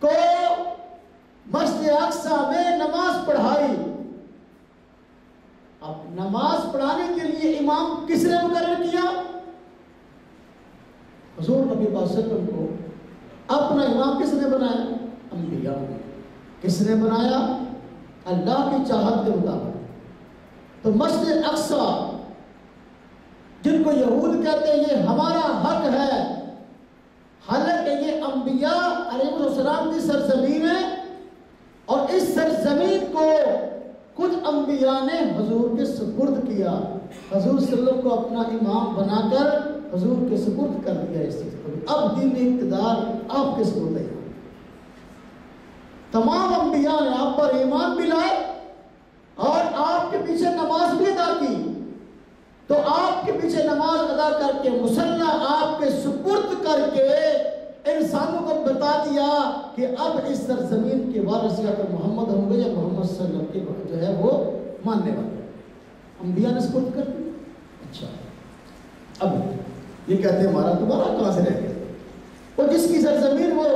S1: کو مسجد اقصی میں نماز پڑھائی. اب نماز پڑھانے کے لیے امام کس نے مقرر کیا؟ حضور نبی صلی اللہ علیہ وسلم کو اپنا امام کس نے بنایا؟ انبیاء نے. کس نے بنایا؟ اللہ کی چاہت کے مطابق. تو مسجد اقصی جن کو یہود کہتے ہیں یہ ہمارا حق ہے، حالانکہ یہ انبیاء علیہ السلام کی سرزمین ہے اور اس سرزمین کو کچھ انبیاء نے حضور کے سپرد کیا. حضور صلی اللہ علیہ وسلم کو اپنا امام بنا کر حضور کے سپرد کر دیا. اس چیز کو اب دین اقتدار آپ کے سپرد ہے. تمام انبیاء نے آپ پر ایمان بھی لائے اور آپ کے پیچھے نماز بھی ادا کی. تو آپ کے پیچھے نماز ادا کر کے مصلی آپ کے سپرد کر کے انسانوں کو بتا دیا کہ اب اس سرزمین کے وارث یا تو محمد ہوں گے یا محمد صلی اللہ علیہ وسلم کے جو ہے وہ ماننے والے. انبیاء نے سپرد کر دیا. اچھا اب یہ کہتے ہیں ہمارا تمہارا کہاں سے رہ گیا؟ اور جس کی سرزمین وہ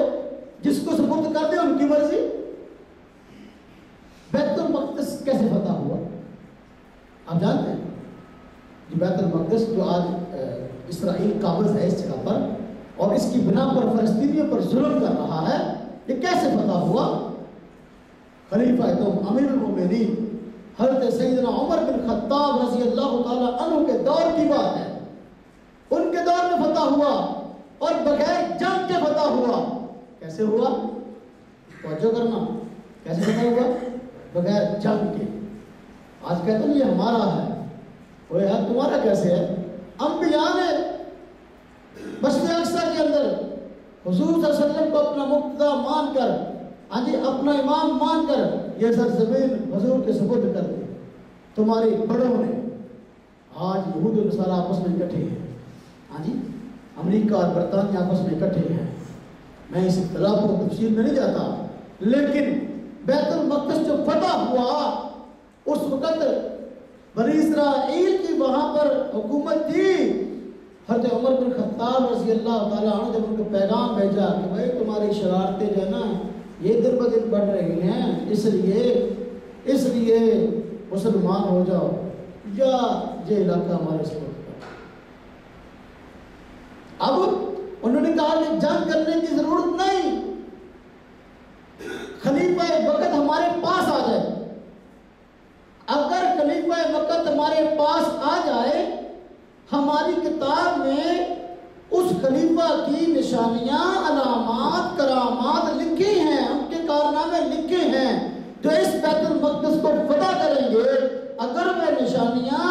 S1: جس کو سپرد کر دے ان کی مرضی. بیت المقدس کیسے فتح ہوا آپ جانتے ہیں؟ بیت المقدس جو آج اسرائیل قابض ہے اس جگہ پر اور اس کی بنا پر فلسطینیوں پر ظلم کر رہا ہے، یہ کیسے فتح ہوا؟ خلیفہ دوم امیر المومنین حضرت سیدنا عمر بن خطاب رضی اللہ تعالی عنہ کے دور کی بات ہے. ان کے دور میں فتح ہوا اور بغیر جنگ کے فتح ہوا. کیسے ہوا؟ توجہ کرنا، کیسے فتح ہوا؟ بغیر جنگ کے. آج کہتے ہیں یہ ہمارا ہے، وہ یار تمہارا کیسے ہے؟ انبیاء نے مسجد اقصی کے اندر حضور صلی اللہ علیہ وسلم کو اپنا مقتدا مان کر اپنا امام مان کر یہ سرزمین حضور کے سپرد کر دی. تمہارے بڑوں نے آج یہود و نصارہ آپس میں اکٹھے ہیں، امریکہ اور برطانیہ آپس میں اکٹھے ہیں. میں اس اختلاف کو تفصیل میں نہیں جاتا، لیکن بیت المقدس جو فتح ہوا اس وقت بنی اسرائیل کی وہاں پر حکومت تھی. حضرت عمر بن خطاب رضی اللہ تعالیٰ عنہ جب ان کو پیغام بھیجا کہ بھائی تمہاری شرارتیں جو ہے نا یہ دن بدن بڑھ رہی ہیں، اس لیے مسلمان ہو جاؤ یا یہ علاقہ ہمارے سپرد. اب انہوں نے کہا کہ جنگ کرنے کی ضرورت نہیں، خلیفہ وقت ہمارے پاس آ جائے. اگر خلیفہ وقت ہمارے پاس آ جائے، ہماری کتاب میں اس خلیفہ کی نشانیاں، علامات، کرامات لکھی ہیں، ان کے کارنامے لکھے ہیں جو اس بیت المقدس کو فتح کریں گے. اگر وہ نشانیاں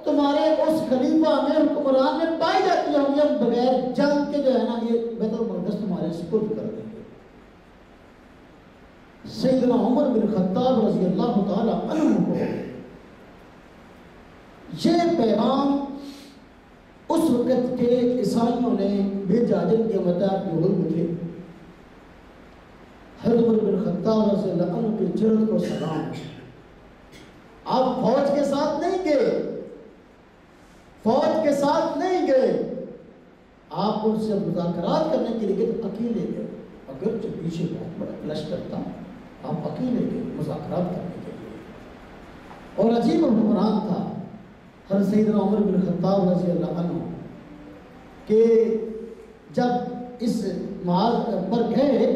S1: تمہارے اس خلیفہ میں، حکمران میں پائی جاتی ہوں گی، ہم بغیر جنگ کے جو ہے نا یہ بیت المقدس تمہارے سپرد کر دیں گے. سیدنا عمر بن خطاب رضی اللہ تعالی عنہ کو یہ پیغام اس وقت کے عیسائیوں نے بھیجا جن کے مطابق یہود تھے. حضرت عمر بن خطاب رضی اللہ عنہ کی جرأت کو سلام. آپ فوج کے ساتھ نہیں گئے، آپ ان سے مذاکرات کرنے کے لیے اکیلے گئے. اگر جو پیچھے بہت بڑا لشکر تھا، آپ اکیلے گئے مذاکرات کرنے کے لیے. اور عجیب حکمران تھا حضرت سیدنا عمر بن خطاب رضی اللہ عنہ کہ جب اس محاذ پر گئے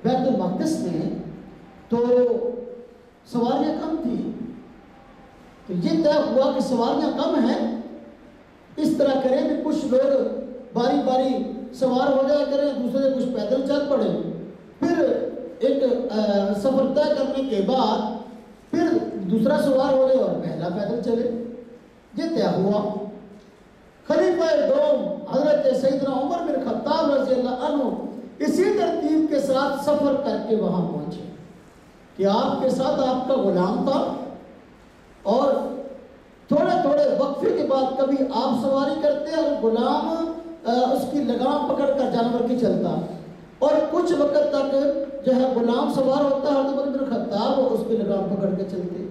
S1: بیت المقدس میں تو سواریاں کم تھی، تو یہ طے ہوا کہ سواریاں کم ہیں، اس طرح کریں کہ کچھ لوگ باری باری سوار ہو جائے کریں، دوسرے کچھ پیدل چل پڑے، پھر ایک سفر طے کرنے کے بعد پھر دوسرا سوار ہو جائے اور پہلا پیدل چلے۔ یہ طے ہوا۔ خلیفہ دوم حضرت سیدنا عمر بن خطاب رضی اللہ عنہ اسی ترتیب کے ساتھ سفر کر کے وہاں پہنچے کہ آپ کے ساتھ آپ کا غلام تھا، اور تھوڑے تھوڑے وقفے کے بعد کبھی آپ سواری کرتے اور غلام اس کی لگام پکڑ کر جانور کی چلتا، اور کچھ وقت تک جو ہے غلام سوار ہوتا ہے حضرت عمر بن خطاب اور اس کی لگام پکڑ کے چلتے۔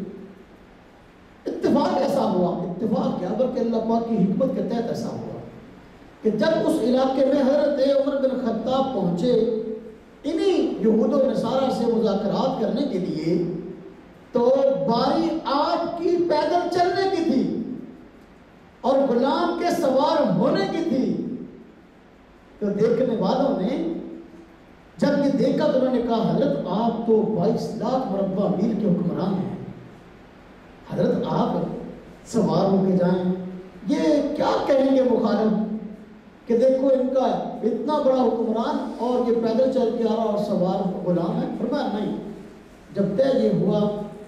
S1: اتفاق ایسا ہوا، اتفاق کیا بلکہ اللہ پاک کی حکمت کے تحت ایسا ہوا کہ جب اس علاقے میں حضرت عمر بن خطاب پہنچے انہی یہود و نصارہ سے مذاکرات کرنے کے لیے، تو باری آپ کی پیدل چلنے کی تھی اور غلام کے سوار ہونے کی تھی۔ تو دیکھنے والوں نے جب یہ دیکھا تو انہوں نے کہا حضرت آپ تو 22 لاکھ مربع میل کے حکمران ہیں، حضرت آپ سوار ہو کے جائیں، یہ کیا کہیں گے مخالف کہ دیکھو ان کا اتنا بڑا حکمران اور یہ پیدل چل کے آ رہا اور سوار غلام ہے۔ فرمایا نہیں، جب طے یہ ہوا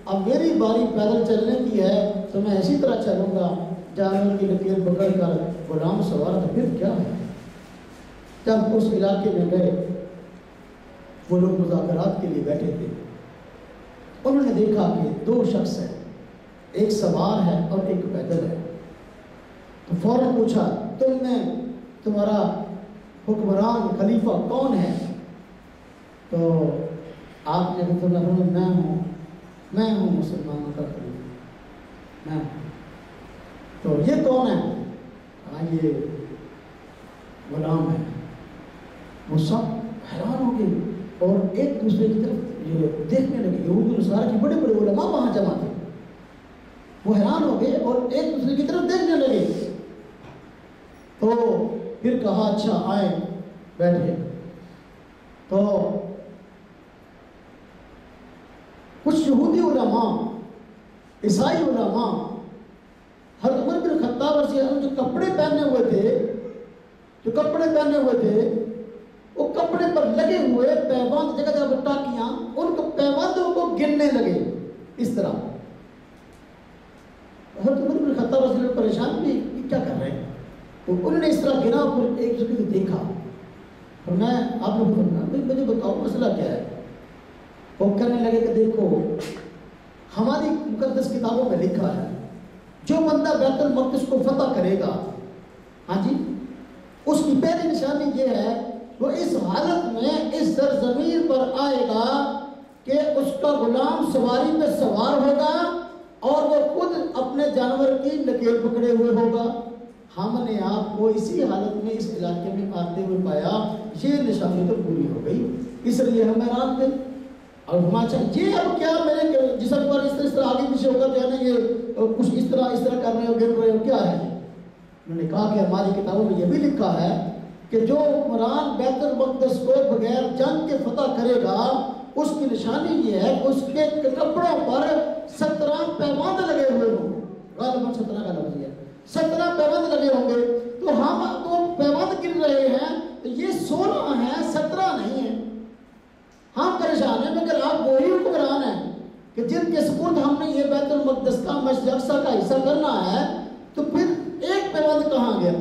S1: اب میری باری پیدل چلنے کی ہے تو میں اسی طرح چلوں گا، جانور کی لکیر پکڑ کر غلام سوار، تو پھر کیا ہے۔ جب اس علاقے میں گئے وہ لوگ مذاکرات کے لیے بیٹھے تھے، انہوں نے دیکھا کہ دو شخص ہیں، ایک سوار ہے اور ایک پیدل ہے، تو فوراً پوچھا تمہارا حکمران خلیفہ کون ہے؟ تو آپ نے فرمایا میں ہوں مسلمانوں کا خلیفہ، میں ہوں۔ تو یہ کون ہے؟ کہا یہ غلام ہے۔ وہ سب حیران ہو گئے اور ایک دوسرے کی طرف یہ دیکھنے لگے۔ یہود و نصارہ کے بڑے بڑے علماء وہاں جمع تھے، وہ حیران ہو گئے اور ایک دوسرے کی طرف دیکھنے لگے۔ تو پھر کہا اچھا آئیں بیٹھے۔ تو کچھ یہودی علماء، عیسائی علماء حضرت عمر بن خطاب رضی اللہ عنہ جو کپڑے پہنے ہوئے تھے وہ کپڑے پر لگے ہوئے پیوند، جگہ جگہ ٹاکیاں، ان کو پیوندوں کو گننے لگے اس طرح۔ حضرت عمر بن خطاب رضی اللہ عنہ پریشان بھی کیا کر رہے ہیں، تو انہوں نے اس طرح گنا، پھر ایک دوسرے کو دیکھا اور میں آپ لوگ مجھے بتاؤ مسئلہ کیا ہے۔ وہ کہنے لگے کہ دیکھو ہماری مقدس کتابوں میں لکھا ہے جو بندہ بیت المقدس کو فتح کرے گا، ہاں جی، اس کی پہلی نشانی یہ ہے وہ اس حالت میں اس سرزمین پر آئے گا کہ اس کا غلام سواری پہ سوار ہوگا اور وہ خود اپنے جانور کی لکیر پکڑے ہوئے ہوگا۔ ہم نے آپ کو اسی حالت میں اس علاقے میں آتے ہوئے پایا، یہ نشانی تو پوری ہو گئی، اس لیے ہم حیران تھے۔ اور ہمارا یہ اب کیا میرے جسم پر اس طرح آگے پیچھے ہوگا جو ہے نا، یہ کچھ اس طرح کر رہے ہو، گر رہے ہو، کیا ہے؟ انہوں نے کہا کہ ہماری کتابوں میں یہ بھی لکھا ہے کہ جو حکمران بیت المقدس کو بغیر جنگ کے فتح کرے گا اس کی نشانی یہ ہے کہ اس کے کپڑوں پر 17 پیوند لگے ہوئے ہوں گے، غالباً 17 کا لفظ ہے، 17 پیوند لگے ہوں گے۔ تو ہم تو پیوند گر رہے ہیں تو یہ 16 ہیں، 17 نہیں ہیں، ہم پریشان ہیں، مگر آپ وہی حکمران ہیں کہ جن کے سپرد ہم نے یہ بیت المقدس کا مسجد اقصی کا حصہ کرنا ہے، تو پھر ایک پیوند کہاں گیا؟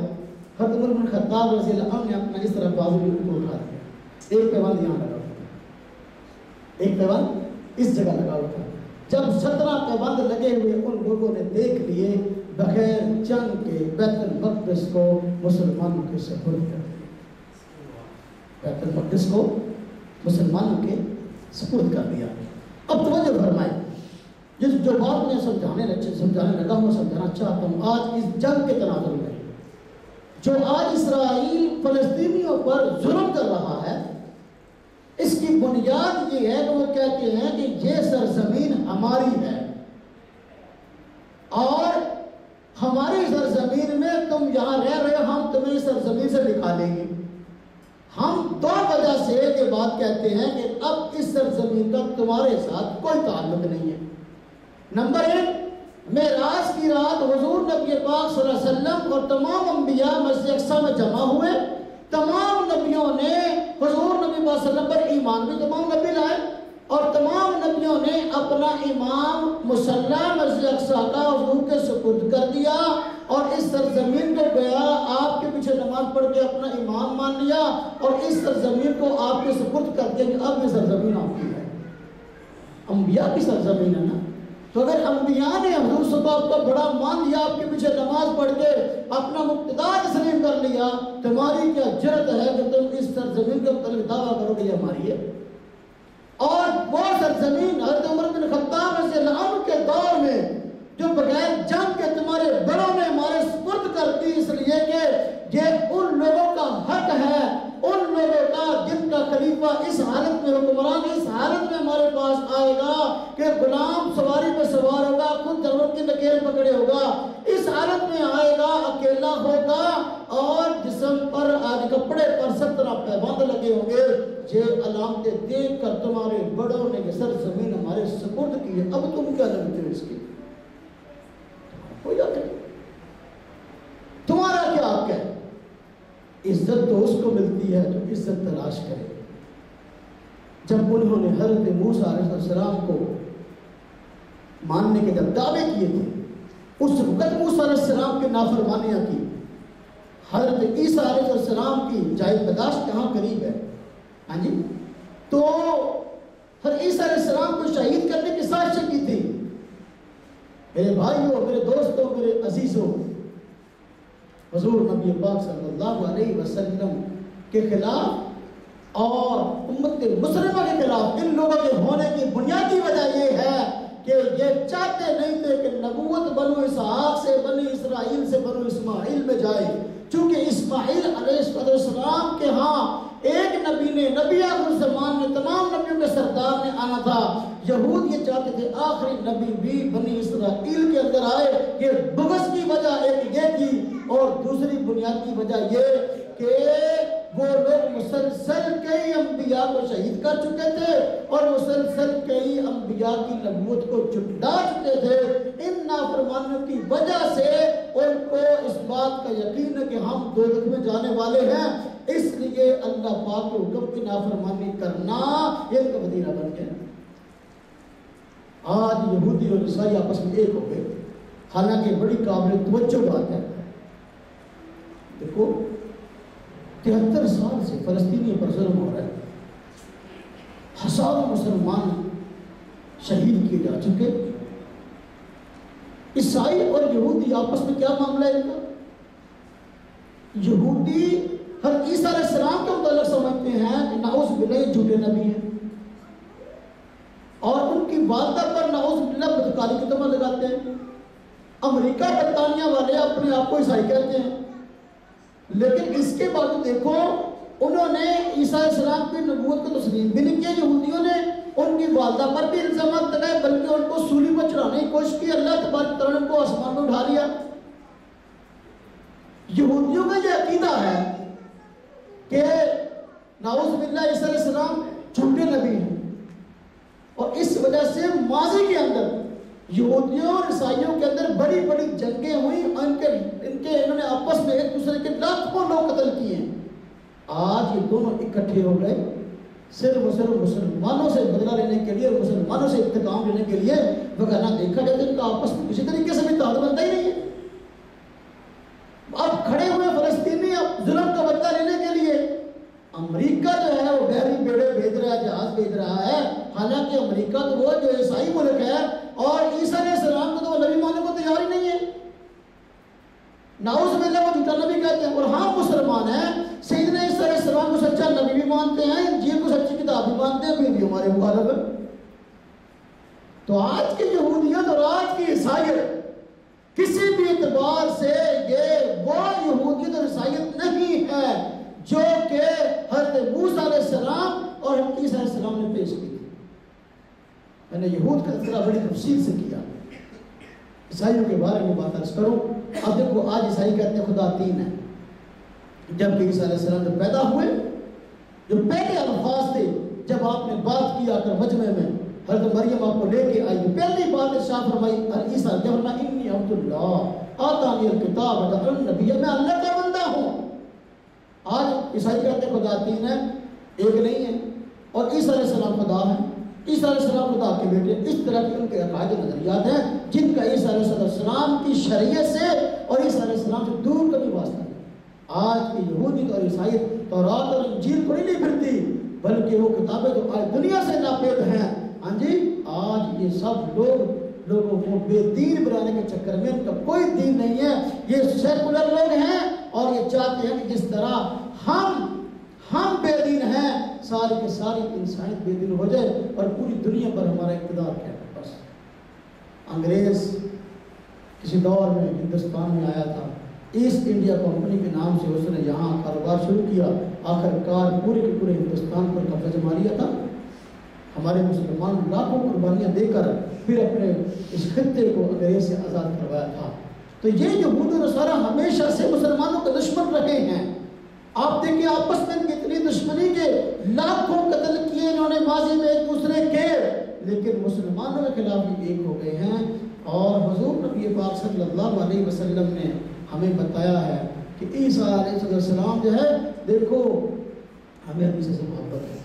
S1: حضرت عمر بن خطاب رضی اللہ عنہ نے اپنا اس طرح بازو کو اٹھا دیا، ایک پیوند یہاں لگا ہوا تھا، ایک پیوند اس جگہ لگا ہوا تھا۔ جب 17 پیوند لگے ہوئے ان لوگوں نے دیکھ لیے، بغیر جنگ کے بیت المقدس کو مسلمانوں کے سپرد کر دیا، بیت المقدس کو مسلمانوں کے سپرد کر دیا۔ اب توجہ فرمائیں، جو بات میں سمجھانے لگا ہوں سمجھانا چاہتا ہوں، آج اس جنگ کے تناظر میں جو آج اسرائیل فلسطینیوں پر ظلم کر رہا ہے، اس کی بنیاد یہ ہے کہ وہ کہتے ہیں کہ یہ سرزمین ہماری ہے اور ہماری سرزمین میں تم یہاں رہ رہے ہو، ہم تمہیں سرزمین سے نکالیں گے، ہم
S2: دو وجہ سے یہ بات کہتے ہیں کہ اب اس سرزمین کا تمہارے ساتھ کوئی تعلق نہیں ہے۔ نمبر ایک، معراج کی رات حضور نبی پاک صلی اللہ علیہ وسلم اور تمام انبیاء مسجد اقصی میں جمع ہوئے، تمام نبیوں نے حضور نبی صلی اللہ علیہ وسلم پر ایمان بھی تمام نبی لائے، اور تمام نبیوں نے اپنا امام مصلی مسجد اقصی کا حضور کے سپرد کر دیا، اور اس سرزمین کو گیا آپ کے پیچھے نماز پڑھ کے اپنا امام مان لیا، اور اس سرزمین کو آپ کے سپرد کر دیا کہ اب یہ سرزمین آپ کی ہے۔ انبیاء کی سرزمین ہے نا، تو اگر انبیاء نے حضور صلی اللہ علیہ وسلم کو بڑا مان لیا، آپ کے پیچھے نماز پڑھ کے اپنا مقتدار تسلیم کر لیا، تمہاری کیا جرت ہے کہ تم اس سرزمین کے متعلق دعویٰ کرو کہ یہ ہماری ہے؟ اور وہ سرزمین حضرت عمر بن خطاب رضی اللہ عنہ کے دور میں جو بغیر جنگ کے تمہارے بڑوں نے ہمارے سپرد کر دی، اس لیے کہ یہ ان لوگوں کا حق ہے، ان لوگوں کا جن کا خلیفہ اس حالت میں، حکمران اس حالت میں ہمارے پاس آئے گا کہ غلام سواری پہ سوار ہوگا، خود جنگل کی نکیل پکڑے ہوگا، اس حالت میں آئے گا، اکیلا ہوگا، اور جسم پر آج کپڑے پر 17 پیبند لگے ہوں گے۔ یہ علامتیں دیکھ کر تمہارے بڑوں نے یہ سرزمین ہمارے سپرد کی ہے، اب تم کیا لگتے ہو اس کی؟ تمہارا کیا حق ہے؟ عزت تو اس کو ملتی ہے جو عزت تلاش کرے۔ جب انہوں نے حضرت موسیٰ علیہ السلام کو ماننے کے جب دعوے کیے تھے، اس وقت موسیٰ علیہ السلام کی نافرمانیاں کی، حضرت عیسیٰ علیہ السلام کی جائے بداشت کہاں قریب ہے؟ ہاں جی، تو حضرت عیسیٰ علیہ السلام کو شہید کرنے کی سازش کی تھی۔ میرے بھائیوں، میرے دوستوں، میرے عزیزوں، حضور نبی پاک صلی اللہ علیہ وسلم کے خلاف اور امت مسلمہ کے خلاف ان لوگوں کے ہونے کی بنیادی وجہ یہ ہے کہ یہ چاہتے نہیں تھے کہ نبوت بنو اسحاق سے، بنی اسرائیل سے بنو اسماعیل میں جائے، چونکہ اسماعیل علیہ السلام کے ہاں ایک نبی نے، نبی آخر الزمان نے، تمام نبیوں کے سردار نے آنا تھا۔ یہود یہ چاہتے تھے آخری نبی بھی بنی اسرائیل کے اندر آئے۔ یہ بغض کی وجہ ایک یہ تھی، اور دوسری بنیادی وجہ یہ کہ وہ لوگ مسلسل کئی انبیاء کو شہید کر چکے تھے، اور مسلسل کئی انبیاء کی نبوت کو جھٹلا چکے تھے۔ ان نافرمانیوں کی وجہ سے ان کو اس بات کا یقین ہے کہ ہم دوزخ میں جانے والے ہیں، اس لیے اللہ پاک کے حکم کی نافرمانی کرنا یہ ان کا وتیرہ بن گیا۔ آج یہودی اور عیسائی آپس میں ایک ہو گئے، حالانکہ بڑی قابل توجہ بات ہے۔ دیکھو 73 سال سے فلسطینیوں پر ظلم ہو رہا ہے، ہزاروں مسلمان شہید کیے جا چکے۔ عیسائی اور یہودی آپس میں کیا معاملہ ہے ان کا؟ یہودی حضرت عیسیٰ علیہ السلام کے متعلق سمجھتے ہیں کہ نعوذ باللہ جھوٹے نبی ہیں، اور ان کی والدہ پر نعوذ باللہ بدکاری کی تہمت لگاتے ہیں۔ امریکہ برطانیہ والے اپنے آپ کو عیسائی کہتے ہیں، لیکن اس کے بعد دیکھو انہوں نے عیسیٰ علیہ السلام کی نبوت کو تسلیم بھی نہیں کیا۔ یہودیوں نے ان کی والدہ پر بھی الزامات لگائے، بلکہ ان کو سولی پر چڑھانے کی کوشش کی، اللہ تبارک تعالیٰ نے ان کو آسمان میں اٹھا لیا۔ یہودیوں کا یہ عقیدہ ہے کہ نعوذ باللہ عیسیٰ علیہ السلام جھوٹے نبی ہیں، اور اس وجہ سے ماضی کے اندر یہودیوں اور عیسائیوں کے اندر بڑی بڑی جنگیں ہوئی، انہوں نے آپس میں ایک دوسرے کے لاکھوں لوگ قتل کیے ہیں۔ آج یہ دونوں اکٹھے ہو گئے صرف اور صرف مسلمانوں سے بدلہ لینے کے لیے اور مسلمانوں سے انتقام لینے کے لیے، وگرنہ دیکھا جائے تو ان کا آپس میں کسی طریقے سے بھی تعلق بنتا ہی نہیں ہے۔ اب کھڑے ہوئے فلسطینی اب ظلم کا بدلہ لینے کے لیے امریکہ جو ہے وہ بحری بیڑے بھیج رہا ہے، جہاز بھیج رہا ہے، حالانکہ امریکہ تو وہ جو عیسائی ملک ہے، اور عیسیٰ علیہ السلام کو تو وہ نبی ماننے کو تیار ہی نہیں ہے۔ نعوذ باللہ وہ جھوٹا نبی کہتے ہیں، اور ہم مسلمان ہیں، سیدنا عیسیٰ علیہ السلام کو سچا نبی بھی مانتے ہیں، انجیل کو سچی کتاب بھی مانتے ہیں، پھر بھی ہمارے مخالف ہے۔ تو آج کی یہودیت اور آج کی عیسائیت کسی بھی اعتبار سے یہ وہ یہودیت اور عیسائیت نہیں ہے جو کہ حضرت موسیٰ علیہ السلام اور حضرت عیسیٰ علیہ السلام نے پیش کی تھی۔ میں نے یہود کا تذکرہ بڑی تفصیل سے کیا، عیسائیوں کے بارے میں بات عرض کروں۔ اب دیکھو آج عیسائی کہتے ہیں خدا تین ہے، جبکہ عیسیٰ علیہ السلام جب پیدا ہوئے جو پہلے الفاظ تھے جب آپ نے بات کیا کر مجمع میں حضرت مریم آپ کو لے کے آئی، پہلی بات ارشاد فرمائی عیسیٰ جب فرمایا انی عبد اللہ آتانی الکتاب وجعلنی نبیا، میں اللہ کا بندہ ہوں۔ آج عیسائی کہتے ہیں خدا تین ہے، ایک نہیں ہے، اور عیسیٰ علیہ السلام خدا ہے، عیسیٰ علیہ السلام خدا کے بیٹے، اس طرح کے ان کے عقائد و نظریات ہیں جن کا عیسیٰ علیہ السلام کی شریعت سے اور عیسیٰ علیہ السلام سے دور کا بھی واسطہ ہے۔ آج کی یہودیت اور عیسائیت تورات اور انجیل کو نہیں پھرتی، بلکہ وہ کتابیں جو آج دنیا سے ناپید ہیں، ہاں جی، آج یہ سب لوگوں کو بے دین بنانے کے چکر میں ان کا کوئی دین نہیں ہے، یہ سیکولر لوگ ہیں اور یہ چاہتے ہیں کہ جس طرح ہم بے دین ہیں، ساری کے ساری انسانیت بے دین ہو جائے اور پوری دنیا پر ہمارا اقتدار کیا ہے۔ بس انگریز کسی دور میں ہندوستان میں آیا تھا، ایسٹ انڈیا کمپنی کے نام سے اس نے یہاں کاروبار شروع کیا، آخر کار پورے کے پورے ہندوستان پر قبضہ جما لیا تھا۔ ہمارے مسلمان لاکھوں قربانیاں دے کر پھر اپنے اس خطے کو انگریز سے آزاد کروایا تھا۔ تو یہ یہود و نصارہ ہمیشہ سے مسلمانوں کے دشمن رہے ہیں۔ آپ دیکھیں آپس میں کتنی دشمنی کے لاکھوں قتل کیے انہوں نے ماضی میں ایک دوسرے کے، لیکن مسلمانوں کے خلاف بھی ایک ہو گئے ہیں۔ اور حضور نبی پاک صلی اللہ علیہ وسلم نے ہمیں بتایا ہے کہ عیسیٰ علیہ السلام جو ہے، دیکھو ہمیں عیسیٰ سے محبت ہے،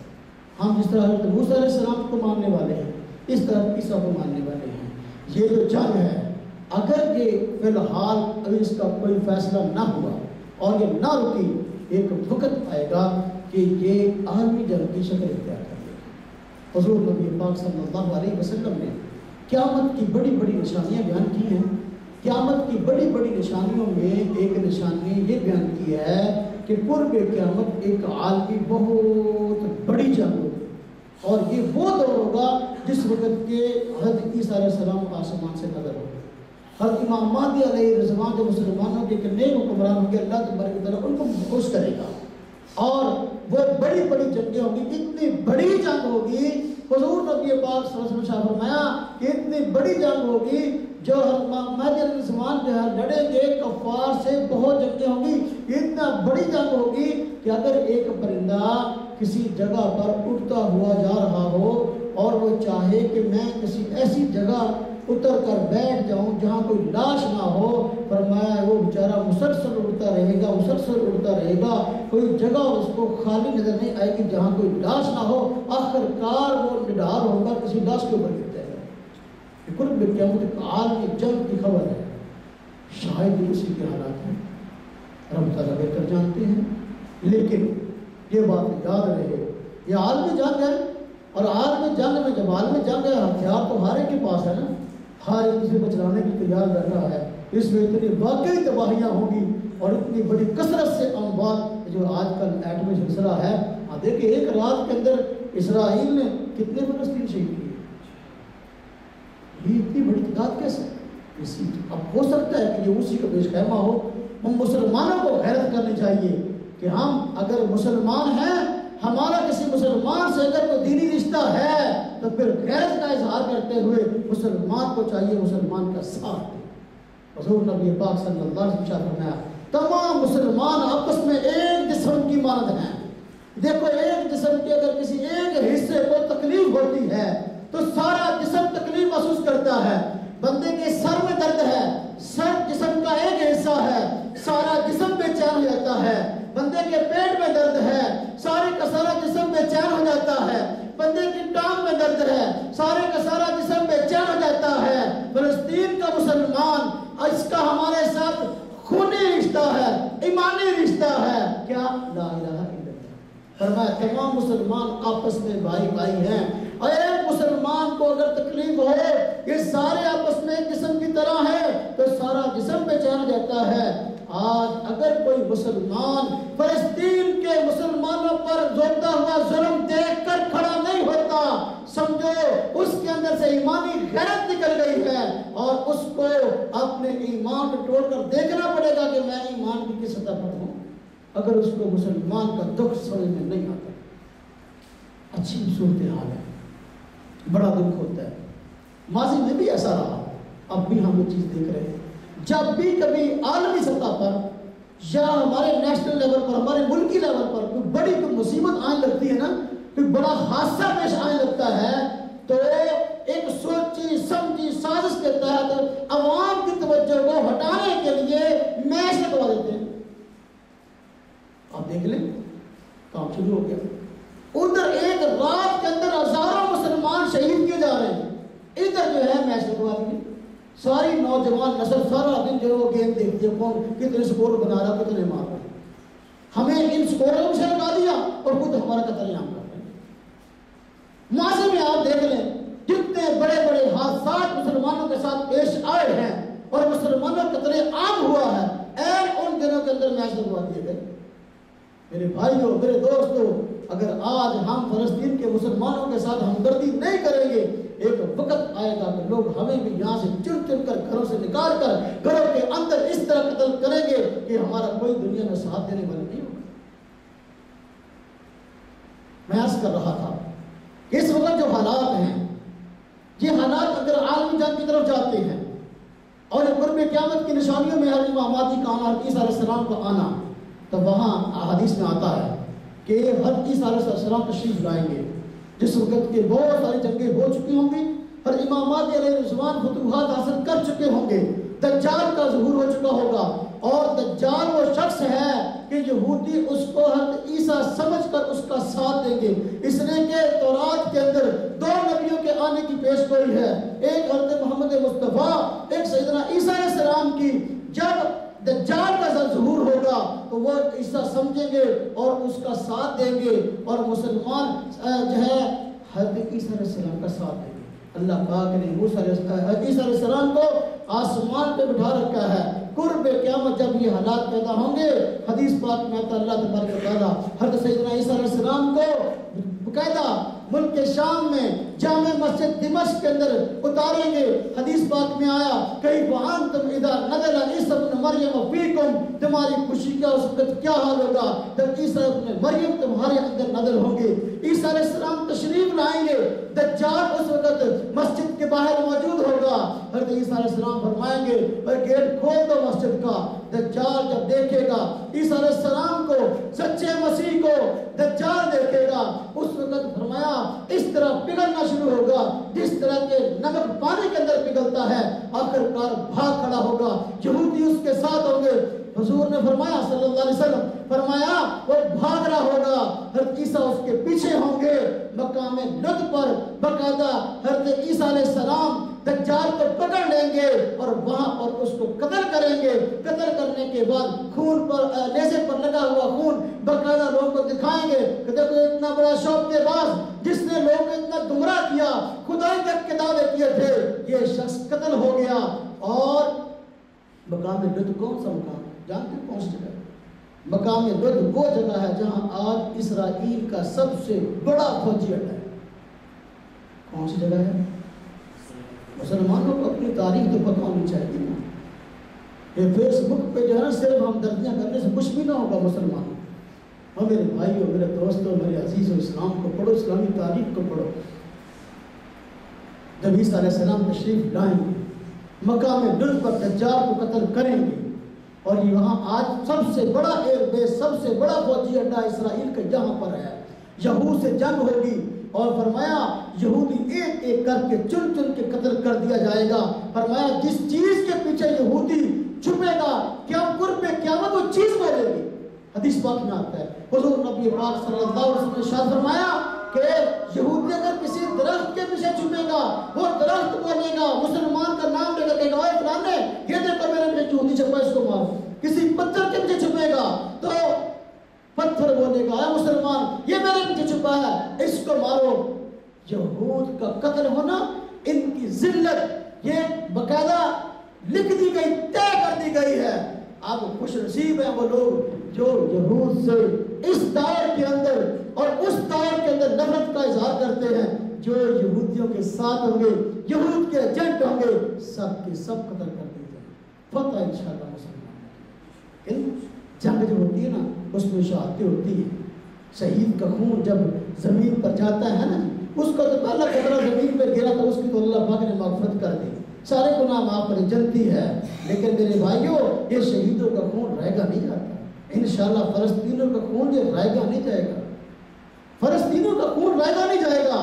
S2: ہم جس طرح حضرت موسیٰ علیہ السلام کو ماننے والے ہیں اس طرح عیسیٰ کو ماننے والے ہیں۔ یہ جو جنگ ہے، اگر یہ فی الحال ابھی اس کا کوئی فیصلہ نہ ہوا اور یہ نہ رکی، ایک وقت آئے گا کہ یہ عالمی جنگ کی شکل اختیار کر لے گا۔ حضور نبی پاک صلی اللہ علیہ وسلم نے قیامت کی بڑی بڑی نشانیاں بیان کی ہیں۔ قیامت کی بڑی بڑی نشانیوں میں ایک نشانی یہ بیان کی ہے کہ قرب قیامت ایک عالمی بہت بڑی جنگ ہوگی، اور یہ وہ دور ہوگا جس وقت کے حضرت عیسیٰ علیہ السلام آسمان سے نظر ہوگا۔ حضرت امام مہدی علیہ السلام جو مسلمانوں کے نیک حکمران ہوں گے، اللہ تبارک و تعالیٰ ان کو محفوظ کرے گا، اور وہ بڑی بڑی جنگیں ہوں گی، اتنی بڑی جنگ ہوگی۔ حضور نبی پاک صلی اللہ علیہ وسلم نے فرمایا کہ اتنی بڑی جنگ ہوگی جو مہدی علیہ السلام جو ہے لڑیں گے کفار سے، بہت جنگیں ہوں گی، اتنا بڑی جنگ ہوگی کہ اگر ایک پرندہ کسی جگہ پر اڑتا ہوا جا رہا ہو اور وہ چاہے کہ میں کسی ایسی جگہ اتر کر بیٹھ جاؤں جہاں کوئی لاش نہ ہو، فرمایا وہ بیچارہ مسلسل اڑتا رہے گا، مسلسل اڑتا رہے گا، کوئی جگہ اس کو خالی نظر نہیں آئے گی جہاں کوئی لاش نہ ہو، آخر کار وہ نڈھال ہو کر کسی لاش کے اوپر گر جائے گا۔ یہ قرب قیامت ایک عالمی جنگ کی خبر ہے، شاید یہ اسی کے حالات ہیں، رب تعالیٰ بہتر جانتے ہیں، لیکن یہ بات یاد رہے یہ عالمی جنگ ہے، اور عالمی جنگ میں جب عالمی جنگ ہے، ہتھیار تو ہر ایک کے پاس ہے نا، ہر ایک کسی کو چلانے کی تیار رہ رہا ہے، اس میں اتنی واقعی تباہیاں ہوں گی اور اتنی بڑی کثرت سے اموات جو آج کل ایٹمی سلسلہ ہے۔ دیکھیں ایک رات کے اندر اسرائیل نے کتنے فلسطین شہید کیے، یہ اتنی بڑی تعداد کیسے؟ اب ہو سکتا ہے کہ یہ اسی کا پیش خیمہ ہو۔ ہم مسلمانوں کو غیرت کرنی چاہیے کہ ہم اگر مسلمان ہیں، ہمارا کسی مسلمان سے اگر کوئی دینی رشتہ ہے تو پھر غیرت کا اظہار کرتے ہوئے مسلمان کو چاہیے مسلمان کا ساتھ دے۔ حضور نبی پاک صلی اللہ علیہ وسلم نے فرمایا تمام مسلمان آپس میں ایک جسم کی مانند ہیں۔ دیکھو ایک جسم کے اگر کسی ایک حصے کو تکلیف ہوتی ہے تو سارا جسم تکلیف محسوس کرتا ہے۔ بندے کے سر میں درد ہے، سر جسم کا ایک حصہ ہے، سارا جسم بے چین ہو جاتا ہے۔ بندے کے پیٹ میں درد ہے، سارے کا سارا جسم بے چین ہو جاتا ہے۔ بندے کی ٹانگ میں درد ہے، سارے کا سارا جسم بے چین ہو جاتا ہے۔ فلسطین کا مسلمان، اس کا ہمارے ساتھ خونی رشتہ ہے، ایمانی رشتہ ہے، کیا لا الہ الا اللہ۔ فرمایا تمام مسلمان آپس میں بھائی بھائی ہیں، اور ایک مسلمان کو اگر تکلیف ہو، یہ سارے آپس میں ایک جسم کی طرح ہے تو سارا جسم بے چین ہو جاتا ہے۔ آج اگر کوئی مسلمان فلسطین کے مسلمانوں پر ہوتا ہوا ظلم دیکھ کر کھڑا نہیں ہوتا، سمجھو اس کے اندر سے ایمانی غیرت نکل گئی ہے، اور اس کو اپنے ایمان کو توڑ کر دیکھنا پڑے گا کہ میں ایمان کی کس سطح پر ہوں۔ اگر اس کو مسلمان کا دکھ سمجھ میں نہیں آتا، اچھی صورتحال ہے، بڑا دکھ ہوتا ہے۔ ماضی میں بھی ایسا رہا، اب بھی ہم یہ چیز دیکھ رہے ہیں۔ جب بھی کبھی عالمی سطح پر یا ہمارے نیشنل لیول پر, ہمارے ملکی لیول پر کوئی بڑی کوئی مصیبت آنے لگتی ہے نا, کوئی بڑا حادثہ پیش آنے لگتا ہے, تو ایک سوچی سمجھی سازش کے تحت عوام کی توجہ کو ہٹانے کے لیے میچ لگوا دیتے ہیں. آپ دیکھ لیں کام شروع ہو گیا. ادھر ایک رات کے اندر ہزاروں مسلمان شہید کیے جا رہے ہیں, ادھر جو ہے میچ لگوا دیے. ساری نوجوان نسل سارا دن جو ہے وہ گیم دیکھتی ہے, کون کتنے سکور بنا رہا, کتنے مار رہا. ہمیں ان سکوروں سے لگا دیا اور خود ہمارا قتل عام کر رہے ہیں. ماضی میں آپ دیکھ لیں کتنے بڑے بڑے حادثات مسلمانوں کے ساتھ پیش آئے ہیں اور مسلمانوں کا قتل عام ہوا ہے. ان دنوں کے اندر میچ لگوا دیے گئے. میرے بھائیوں, میرے دوستوں, اگر آج ہم فلسطین کے مسلمانوں کے ساتھ ہمدردی نہیں کریں گے, ایک وقت آئے گا کہ لوگ ہمیں بھی یہاں سے چن چن کر گھروں سے نکال کر گھروں کے اندر اس طرح قتل کریں گے کہ ہمارا کوئی دنیا میں ساتھ دینے والا نہیں ہوگا. میں عرض کر رہا تھا کہ اس وقت جو حالات ہیں, یہ حالات اگر عالمی جنگ کی طرف جاتے ہیں اور قرب قیامت کی نشانیوں میں حضرت امام مہدی کا آنا, عیسیٰ علیہ السلام کا آنا, تو وہاں حدیث میں آتا ہے کہ حضرت عیسیٰ علیہ السلام تشریف لائیں گے جس وقت کے بہت ساری جنگیں ہو چکی ہوں گی, اور امام مہدی علیہ السلام فتوحات حاصل کر چکے ہوں گے, دجال کا ظہور ہو چکا ہوگا, اور دجال وہ شخص ہے کہ یہودی اس کو حضرت عیسیٰ سمجھ کر اس کا ساتھ دیں گے, اس لیے کہ تورات کے اندر دو نبیوں کے آنے کی پیش گوئی ہے, ایک حضرت محمد مصطفیٰ, ایک سیدنا عیسیٰ علیہ السلام کی. جب دجال کا ظہور ہوگا تو وہ عیسیٰ سمجھیں گے اور اس کا ساتھ دیں گے, اور مسلمان جو ہے حضرت عیسیٰ علیہ السلام کا ساتھ دیں گے. اللہ پاک نے عیسیٰ علیہ السلام کو آسمان پہ بٹھا رکھا ہے. قرب قیامت جب یہ حالات پیدا ہوں گے, حدیث پاک میں آتا اللہ تبارک و تعالیٰ حضرت سیدنا عیسیٰ علیہ السلام کو باقاعدہ ملک شام میں جامع مسجد دمشق کے اندر اتاریں گے. حدیث پاک میں آیا کئی وَأَنْتُمْ إِذَا نَزَلَ عِيسَىٰ ابْنُ مَرْيَمَ فِيكُمْ, تمہاری خوشی کا اس وقت کیا حال ہوگا جب عیسیٰ ابن مریم تمہارے اندر نازل ہوں گے. عیسیٰ علیہ السلام تشریف لائیں گے, دجال اس وقت مسجد کے باہر موجود ہوگا. حضرت عیسیٰ علیہ السلام فرمائیں گے گیٹ کھول دو مسجد کا. دجال جب دیکھے گا عیسیٰ علیہ السلام کو, سچے مسیح کو, دجال دیکھے گا, اس وقت فرمایا اس طرح پگھلنا شروع ہوگا جس طرح کے نمک پانی کے اندر پگھلتا ہے. آخر کار بھاگ کھڑا ہوگا, یہودی اس کے ساتھ ہوں گے. حضور نے فرمایا صلی اللہ علیہ وسلم, فرمایا وہ بھاگ رہا ہوگا, حضرت عیسیٰ اس کے پیچھے ہوں گے. مقام لد پر باقاعدہ حضرت عیسیٰ علیہ السلام دجال کو پکڑ لیں گے اور وہاں پر اس کو قتل کریں گے. قتل کرنے کے بعد خون پر, نیزے پر لگا ہوا خون باقاعدہ لوگوں کو دکھائیں گے کہ دیکھو اتنا بڑا شوق کے باز جس نے لوگوں کو اتنا گمراہ کیا, خدائی تک کے دعوے کیے تھے, یہ شخص قتل ہو گیا. اور مقام لد کون سا مقام جانتے ہیں کون سی جگہ؟ مقام لد وہ جگہ ہے جہاں آج اسرائیل کا سب سے بڑا فوجی اڈا ہے. کون سی جگہ ہے؟ مسلمانوں کو اپنی تاریخ تو پتہ ہونی چاہیے نا. یہ فیس بک پہ جو ہے نا صرف ہمدردیاں کرنے سے کچھ بھی نہ ہوگا مسلمانوں. اور میرے بھائیوں, میرے دوستوں, میرے عزیزوں, اسلام کو پڑھو, اسلامی تاریخ کو پڑھو. جب عیسیٰ علیہ السلام تشریف لائیں گے, مقام لد پر دجال کو قتل کریں گے, اور یہ وہاں آج سب سے بڑا ایئر بیس, سب سے بڑا فوجی اڈا اسرائیل کا یہاں پر ہے. یہود سے جنگ ہوگی, اور فرمایا یہودی ایک ایک کر کے چن چن کے قتل کر دیا جائے گا. فرمایا جس چیز کے پیچھے یہودی چھپے گا کیا قرب قیامت وہ چیز بولے گی. حدیث پاک میں آتا ہے حضور نبی پاک صلی اللہ علیہ وسلم نے ارشاد فرمایا کہ یہودی اگر کسی درخت کے پیچھے چھپے گا, وہ درخت بولے گا, مسلمان کا نام لے کر کہے گا اے فلانے یہ دیکھو میرے پیچھے یہودی چھپا ہے, اس کو مارو. کسی پتھر کے پیچھے چھپے گا تو پتھر بولے گا اے مسلمان یہ میرے پیچھے چھپا ہے, اس کو مارو. یہود کا قتل ہونا, ان کی ذلت یہ باقاعدہ لکھ دی گئی, طے کر دی گئی ہے. آپ خوش نصیب ہیں وہ لوگ جو یہود سے اس دور کے اندر اور اس دور کے اندر نفرت کا اظہار کرتے ہیں, جو یہودیوں کے ساتھ ہوں گے, یہود کے ایجنٹ ہوں گے, سب کے سب قتل کر دیتے ہیں. فتح انشاءاللہ مسلمان. جنگ جو ہوتی ہے نا اس میں شہادتیں ہوتی ہیں. شہید کا خون جب زمین پر جاتا ہے نا, اس کا تو پہلا قطرہ زمین پہ گرا تو اس کی تو اللہ پاک نے مغفرت کر دی. سارے گناہ معاف کرے، جنتی ہے. لیکن میرے بھائیوں یہ شہیدوں کا خون رہے گا نہیں جاتا. انشاءاللہ فلسطینیوں کا خون یہ رہے گا نہیں جائے گا، فلسطینیوں کا خون رہے گا نہیں جائے گا.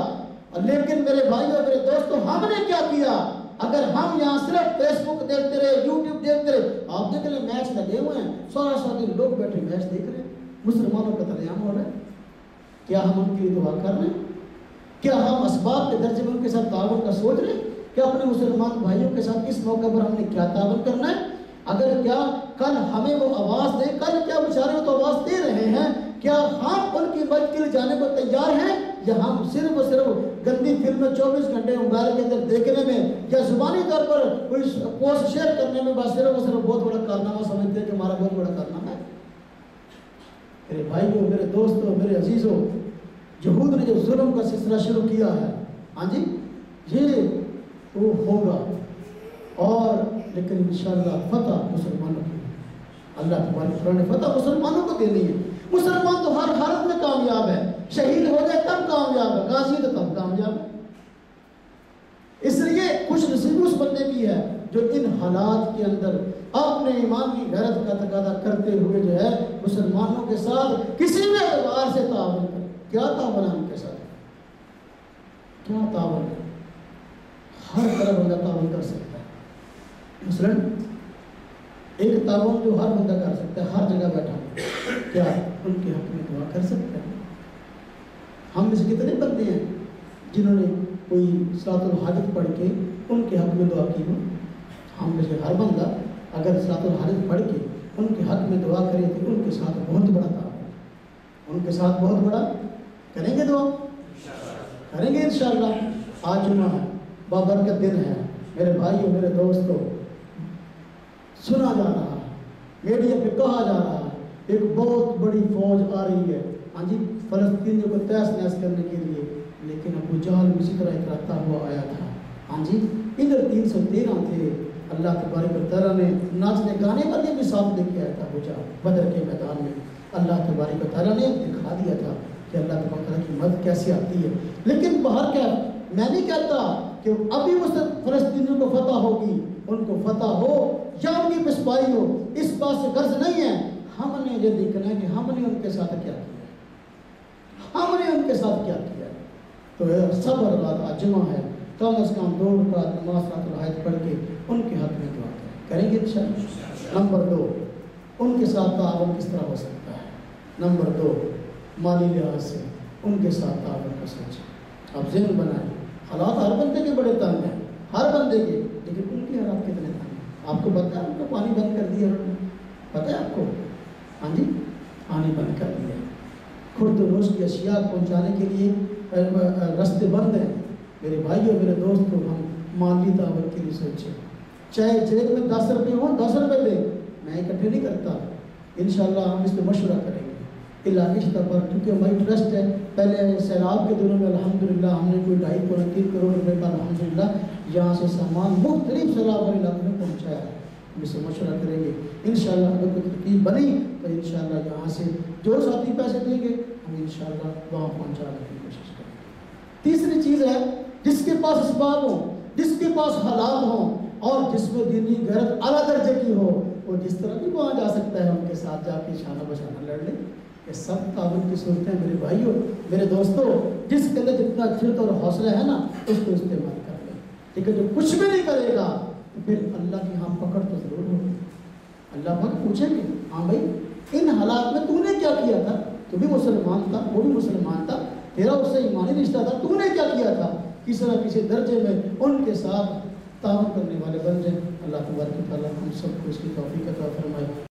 S2: لیکن میرے بھائیوں میرے دوستوں ہم نے کیا کیا؟ اگر ہم یہاں صرف فیس بک دیکھتے رہے، یوٹیوب دیکھتے رہے، آپ دیکھ لیں میچ لگے ہوئے ہیں، سارا دن لوگ بیٹھے میچ دیکھ رہے ہیں، مسلمانوں کا قتل عام ہو رہا ہے. کیا ہم ان کے لیے دعا کر رہے ہیں؟ کیا ہم اسباب کے درجے میں ان کے ساتھ تعاون کا سوچ رہے ہیں؟ کہ اپنے مسلمان بھائیوں کے ساتھ اس موقع پر ہم نے کیا تعاون کرنا ہے؟ اگر کیا کل ہمیں وہ آواز دیں، کل کیا بیچارے تو آواز دے رہے ہیں، کیا ہم ان کی مدد کے لیے جانے کو تیار ہیں، یا ہم صرف اور صرف گندی فلمیں 24 گھنٹے موبائل کے اندر دیکھنے میں یا زبانی طور پر کوئی پوسٹ شیئر کرنے میں بس صرف اور صرف بہت بڑا کارنامہ سمجھتے ہیں کہ ہمارا بہت بڑا کارنامہ ہے؟ میرے بھائیوں میرے دوستوں میرے عزیزوں، یہود نے جو ظلم کا سلسلہ شروع کیا ہے، ہاں جی یہ وہ ہوگا، اور لیکن انشاءاللہ فتح مسلمانوں کی، اللہ تبارک تعالیٰ نے فتح مسلمانوں کو دینی ہے. مسلمان تو ہر حالت میں کامیاب ہے، شہید ہو جائے تب کامیاب ہے، غازی تو تب کامیاب ہے. اس لیے خوش نصیبی اس بندے کی ہے جو ان حالات کے اندر اپنے ایمان کی غیرت کا تقاضا کرتے ہوئے جو ہے مسلمانوں کے ساتھ کسی بھی اعتبار سے تعاون کرے. کیا تعاون ہے ان کے ساتھ؟ کیا تعاون ہے؟ ہر طرح بندہ تعاون کر سکتا ہے. مثلاً ایک تعاون جو ہر بندہ کر سکتا ہے، ہر جگہ بیٹھا کیا ان کے حق میں دعا کر سکتا ہے؟ ہم میں سے کتنے بندے ہیں جنہوں نے کوئی صلاۃ الحاجت پڑھ کے ان کے حق میں دعا کی ہو؟ ہم میں سے ہر بندہ اگر صلاۃ الحاجت پڑھ کے ان کے حق میں دعا کرے تو ان کے ساتھ بہت بڑا تعاون، ان کے ساتھ بہت بڑا کریں گے دعا، کریں گے انشاءاللہ. آج جمعہ ہے، بابرکت دن ہے میرے بھائیوں میرے دوستوں. سنا جا رہا ہے، میڈیا پہ کہا جا رہا ہے ایک بہت بڑی فوج آ رہی ہے، ہاں جی فلسطینیوں کو تہس نہس کرنے کے لیے. لیکن ابو جہل اسی طرح اتراتا ہوا آیا تھا، ہاں جی ادھر 313 تھے. اللہ تبارک و تعالیٰ نے ناچنے گانے والے بھی ساتھ لے کے آیا تھا. ابو جہل بدر کے میدان میں اللہ تبارک و تعالیٰ نے دکھا دیا تھا کہ اللہ تبارک و تعالیٰ کی مدد کیسے آتی ہے. لیکن باہر کیا، میں نہیں کہتا کہ ابھی فلسطینیوں کو فتح ہوگی، ان کو فتح ہو یا ان کی پسپائی ہو، اس بات سے غرض نہیں ہے. ہم نے یہ دیکھنا ہے کہ ہم نے ان کے ساتھ کیا کیا، ہم نے ان کے ساتھ کیا کیا. تو صبر رات آج جمعہ ہے، کم از کم 2 رکعت نماز صلاۃ الحاجت پڑھ کے ان کے حق میں دعا کریں گے انشاءاللہ. نمبر 2 ان کے ساتھ تعاون کس طرح ہو سکتا ہے؟ نمبر 2 مالی لحاظ سے ان کے ساتھ تعاون کا سوچیں. آپ ذہن بنائیں، حالات ہر بندے کے بڑے تنگ ہیں، ہر بندے کے، لیکن ان کے حالات کتنے تنگ ہیں؟ آپ کو پتہ ہے ان کا پانی بند کر دیا انہوں نے، پتہ ہے آپ کو؟ ہاں جی پانی بند کر دیا. خرد و نوش کی اشیاء پہنچانے کے لیے راستے بند ہیں. میرے بھائیوں میرے دوستوں، ہم مالی تعاون کے لیے سوچیں. چاہے جیب میں 10 روپے ہوں 10 روپے دیں، میں اکٹھے نہیں کرتا، انشاءاللہ ہم اس پہ مشورہ کریں گے علاقائی سطح پر، کیونکہ ہماری ٹرسٹ ہے. پہلے سیلاب کے دنوں میں الحمدللہ ہم نے کوئی 2.5-3 کروڑ روپے کا الحمدللہ یہاں سے سامان مختلف سیلاب والے علاقوں میں پہنچایا ہے. ہم اس سے مشورہ کریں گے انشاءاللہ. اگر کوئی ترکیب بنی تو انشاءاللہ یہاں سے جو ساتھی پیسے دیں گے ہم انشاءاللہ وہاں پہنچانے کی کوشش کریں گے. تیسری چیز ہے جس کے پاس اسباب ہوں، جس کے پاس حالات ہوں اور جس میں دینی غیرت اعلیٰ درجے کی ہو، وہ جس طرح بھی وہاں جا سکتا ہے، ان کے ساتھ جا کے شانہ بشانہ لڑ لے. یہ سب تعاون کی صورتیں میرے بھائیوں میرے دوستوں، جس کے اندر جتنا جرت اور حوصلہ ہے نا اس کو استعمال کر لیں. لیکن جو کچھ بھی نہیں کرے گا تو پھر اللہ کی ہاں پکڑ تو ضرور ہوگی. اللہ پاک پوچھیں گے ہاں بھائی ان حالات میں تو نے کیا کیا تھا؟ تو بھی مسلمان تھا، وہ بھی مسلمان تھا، تیرا اس سے ایمانی رشتہ تھا، تو نے کیا کیا تھا؟ کس طرح کسی درجے میں ان کے ساتھ تعاون کرنے والے بن جائیں. اللہ تبارک و تعالیٰ ہم سب کو اس کی توفیق عطا فرمائے.